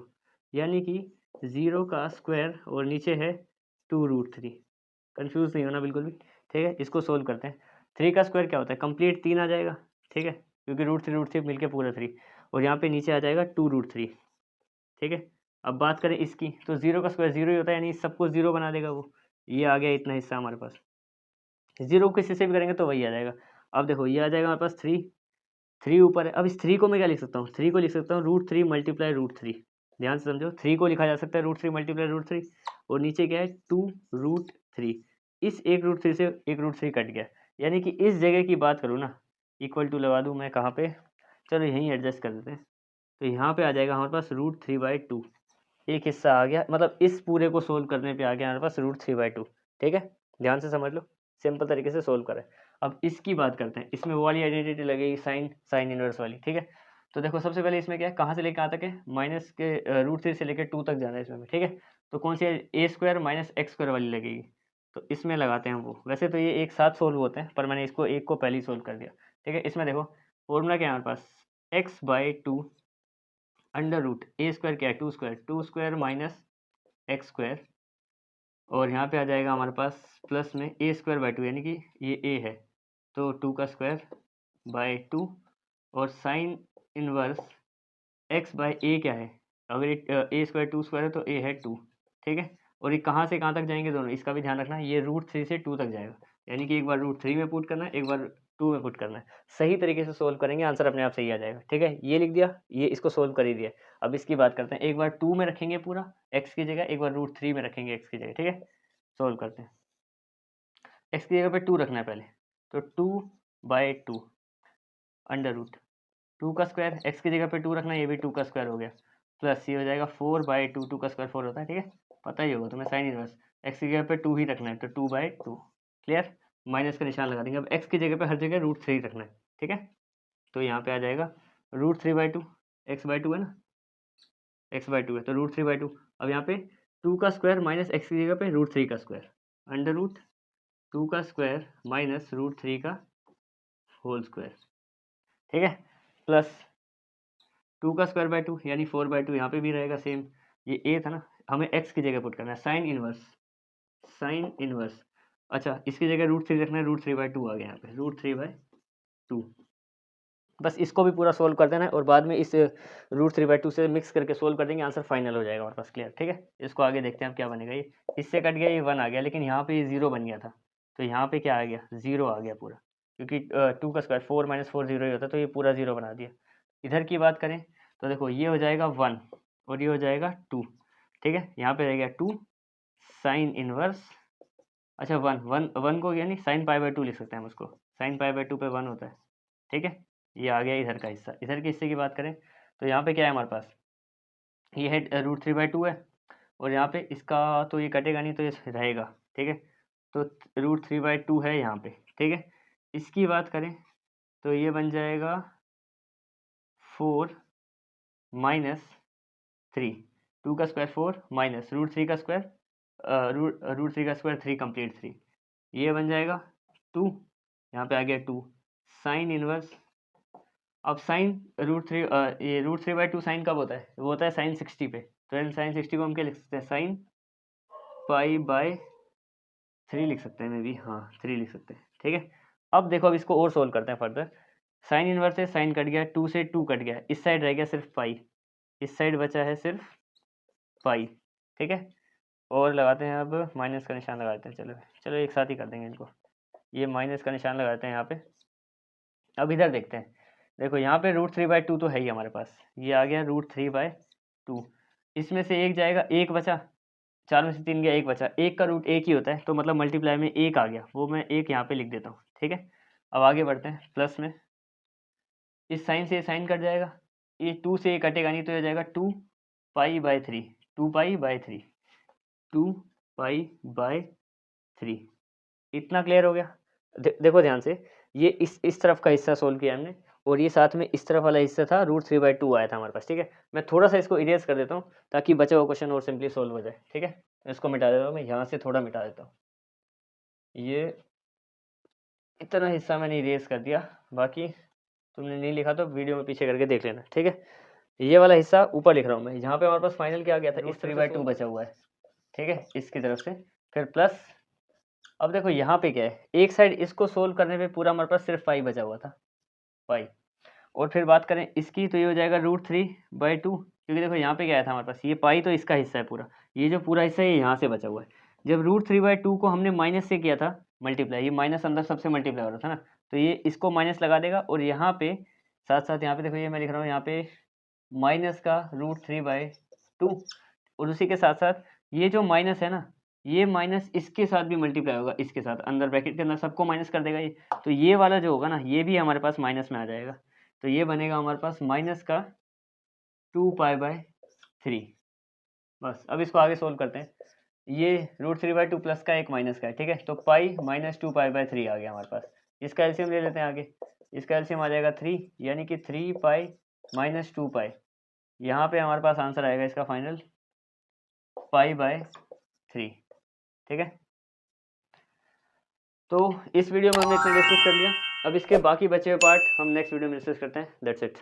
यानी कि 0 का स्क्वायर और नीचे है 2√3, कन्फ्यूज़ नहीं होना बिल्कुल भी, ठीक है। इसको सोल्व करते हैं, 3 का स्क्वायर क्या होता है, कंप्लीट 3 आ जाएगा, ठीक है, क्योंकि √3 मिलके पूरा 3, और यहाँ पे नीचे आ जाएगा 2√3, ठीक है। अब बात करें इसकी, तो 0 का स्क्वायर 0 ही होता है, यानी सबको 0 बना देगा वो, ये आ गया इतना हिस्सा हमारे पास, 0 किसी से भी करेंगे तो वही आ जाएगा। अब देखो ये आ जाएगा हमारे पास 3 ऊपर है, अब इस 3 को मैं क्या लिख सकता हूँ, 3 को लिख सकता हूँ √3 मल्टीप्लाई √3, ध्यान से समझो, 3 को लिखा जा सकता है √3 मल्टीप्लाई √3, और नीचे क्या है 2√3, इस एक √3 से एक √3 कट गया, यानी कि इस जगह की बात करूँ ना, इक्वल टू लगा दूँ मैं कहाँ पे, चलो यहीं एडजस्ट कर देते हैं, तो यहाँ पे आ जाएगा हमारे पास √3/2, एक हिस्सा आ गया, मतलब इस पूरे को सोल्व करने पे आ गया हमारे पास √3/2, ठीक है, ध्यान से समझ लो, सिंपल तरीके से सोल्व करें। अब इसकी बात करते हैं, इसमें वो वाली आइडेंटिटी लगेगी साइन इनवर्स वाली, ठीक है। तो देखो सबसे पहले इसमें क्या है, कहाँ से लेकर कहाँ तक है, माइनस के √3 से लेकर 2 तक जाना है इसमें, ठीक है। तो कौन सी ए स्क्वायर माइनस एक्स स्क्वायर वाली लगेगी, तो इसमें लगाते हैं वो, वैसे तो ये एक साथ सोल्व होते हैं पर मैंने इसको एक को पहले ही सोल्व कर दिया, ठीक है। इसमें देखो फॉर्मूला क्या है हमारे पास, x/2 under root A square क्या है 2 स्क्वायर माइनस एक्स स्क्वायर, और यहाँ पे आ जाएगा हमारे पास प्लस में a²/2, यानी कि ये a है तो 2 का स्क्वायर बाय 2, और साइन इनवर्स x/a क्या है, अगर a² 2 स्क्वायर है तो a है 2, ठीक है। और ये कहाँ से कहाँ तक जाएंगे दोनों, इसका भी ध्यान रखना, ये √3 से 2 तक जाएगा, यानी कि एक बार √3 में पुट करना है, एक बार 2 में पुट करना है। सही तरीके से सोल्व करेंगे आंसर अपने आप सही आ जाएगा। ठीक है, ये लिख दिया, ये इसको सोल्व कर ही दिया। अब इसकी बात करते हैं, एक बार 2 में रखेंगे पूरा x की जगह, एक बार √3 में रखेंगे x की जगह। ठीक है, सोल्व करते हैं। x की जगह पे 2 रखना है पहले, तो 2/2 अंडर रूट 2 का स्क्वायर, x की जगह पे 2 रखना है, ये भी 2 का स्क्वायर हो गया, प्लस ये हो जाएगा 4/2, 2 का स्क्वायर 4 होता है। ठीक है, पता ही होगा तुम्हें साइन इनवर्स, x की जगह पे 2 ही रखना है, तो 2/2 क्लियर। माइनस का निशान लगा देंगे। अब x की जगह पे हर जगह √3 रखना है। ठीक है, तो यहाँ पे आ जाएगा √3/2, x/2 है ना, x/2 है तो √3/2। अब यहाँ पे 2 का स्क्वायर माइनस x की जगह पे √3 का स्क्वायर, अंडर रूट 2 का स्क्वायर माइनस √3 का होल स्क्वायर। ठीक है, प्लस 2 का स्क्वायर बाय 2 यानी 4/2, यहाँ पे भी रहेगा सेम। ये a था ना, हमें x की जगह पुट करना है, साइन इनवर्स। अच्छा, इसकी जगह √3 रखना है, √3/2 आ गया यहाँ पे, √3/2। बस इसको भी पूरा सोल्व कर देना है और बाद में इस √3/2 से मिक्स करके सोल्व कर देंगे, आंसर फाइनल हो जाएगा हमारे पास। क्लियर। ठीक है, इसको आगे देखते हैं अब क्या बनेगा। ये इससे कट गया, ये 1 आ गया, लेकिन यहाँ पे ये 0 बन गया था, तो यहाँ पे क्या आ गया, 0 आ गया पूरा, क्योंकि 2 का स्क्वायर 4 - 4 0 ही होता है, तो ये पूरा 0 बना दिया। इधर की बात करें तो देखो, ये हो जाएगा 1 और ये हो जाएगा 2। ठीक है, यहाँ पे रह गया 2 साइन इनवर्स, अच्छा 1 को यानी साइन π/2 लिख सकते हैं हम उसको, साइन π/2 पे 1 होता है। ठीक है, ये आ गया इधर का हिस्सा। इधर के हिस्से की बात करें तो यहाँ पे क्या है हमारे पास, ये है √3/2 है, और यहाँ पे इसका तो ये कटेगा नहीं, तो ये रहेगा। ठीक है, तो √3/2 है यहाँ पे। ठीक है, इसकी बात करें तो ये बन जाएगा 4 - 3, 2 का स्क्वायर 4 माइनस √3 का स्क्वायर, √3 का स्क्वायर 3 कंप्लीट 3, ये बन जाएगा 2, यहाँ पे आ गया 2 साइन इनवर्स। अब साइन √3, ये √3/2 साइन कब होता है, वो होता है साइन 60 पे, तो साइन 60 को हम क्या लिख सकते हैं, साइन π/3 लिख सकते हैं, मे बी, हाँ 3 लिख सकते हैं। ठीक है, अब देखो, अब इसको और सोल्व करते हैं फर्दर। साइन इनवर्स से साइन कट गया, 2 से 2 कट गया, इस साइड रह गया सिर्फ पाई, इस साइड बचा है सिर्फ पाई। ठीक है, और लगाते हैं अब माइनस का निशान लगाते हैं, चलो एक साथ ही कर देंगे इनको, ये माइनस का निशान लगाते हैं यहाँ पे। अब इधर देखते हैं, देखो यहाँ पे √3/2 तो है ही हमारे पास, ये आ गया √3/2, इसमें से एक जाएगा, एक बचा, 4 में से 3 गया, एक बचा, एक का रूट एक ही होता है, तो मतलब मल्टीप्लाई में एक आ गया, वो मैं एक यहाँ पे लिख देता हूँ। ठीक है, अब आगे बढ़ते हैं, प्लस में इस साइन से ये साइन कट जाएगा, ये 2 से ये कटेगा नहीं, तो ये जाएगा 2π/3, 2π/3, 2π/3। इतना क्लियर हो गया। देखो ध्यान से, ये इस तरफ का हिस्सा सोल्व किया हमने, और ये साथ में इस तरफ वाला हिस्सा था, √3/2 आया था हमारे पास। ठीक है, मैं थोड़ा सा इसको इरेज कर देता हूँ ताकि बचा हुआ क्वेश्चन और सिंपली सोल्व हो जाए। ठीक है, इसको मिटा देता हूँ, मैं यहाँ से थोड़ा मिटा देता हूँ, ये इतना हिस्सा मैंने इरेज कर दिया, बाकी तुमने नहीं लिखा तो वीडियो में पीछे करके देख लेना। ठीक है, ये वाला हिस्सा ऊपर लिख रहा हूँ मैं, यहाँ पे हमारे पास फाइनल क्या आ गया था, इस 3/2 बचा हुआ है। ठीक है, इसकी तरफ से फिर प्लस, अब देखो यहाँ पे क्या है, एक साइड इसको सोल्व करने पे पूरा हमारे पास सिर्फ पाई बचा हुआ था, पाई। और फिर बात करें इसकी, तो ये हो जाएगा √3/2, क्योंकि देखो यहाँ पे क्या आया था हमारे पास, ये पाई तो इसका हिस्सा है पूरा, ये जो पूरा हिस्सा है ये यहाँ से बचा हुआ है। जब √3/2 को हमने माइनस से किया था मल्टीप्लाई, ये माइनस अंदर सबसे मल्टीप्लाई हो रहा था ना, तो ये इसको माइनस लगा देगा, और यहाँ पे साथ साथ यहाँ पे देखो, ये मैं लिख रहा हूँ यहाँ पे माइनस का √3/2, और उसी के साथ साथ ये जो माइनस है ना, ये माइनस इसके साथ भी मल्टीप्लाई होगा, इसके साथ अंदर ब्रैकेट के अंदर सबको माइनस कर देगा ये, तो ये वाला जो होगा ना, ये भी हमारे पास माइनस में आ जाएगा, तो ये बनेगा हमारे पास माइनस का 2π/3। बस अब इसको आगे सोल्व करते हैं, ये √3/2 प्लस का एक माइनस का है। ठीक है, तो पाई - 2π/3 आ गया हमारे पास। इसका एलसीएम ले लेते हैं आगे, इसका एलसीएम आ जाएगा 3, यानी कि 3π - 2π, यहाँ पे हमारे पास आंसर आएगा इसका फाइनल π/3। ठीक है, तो इस वीडियो में हमने इतना डिस्कस कर लिया, अब इसके बाकी बचे हुए पार्ट हम नेक्स्ट वीडियो में डिस्कस करते हैं। That's it.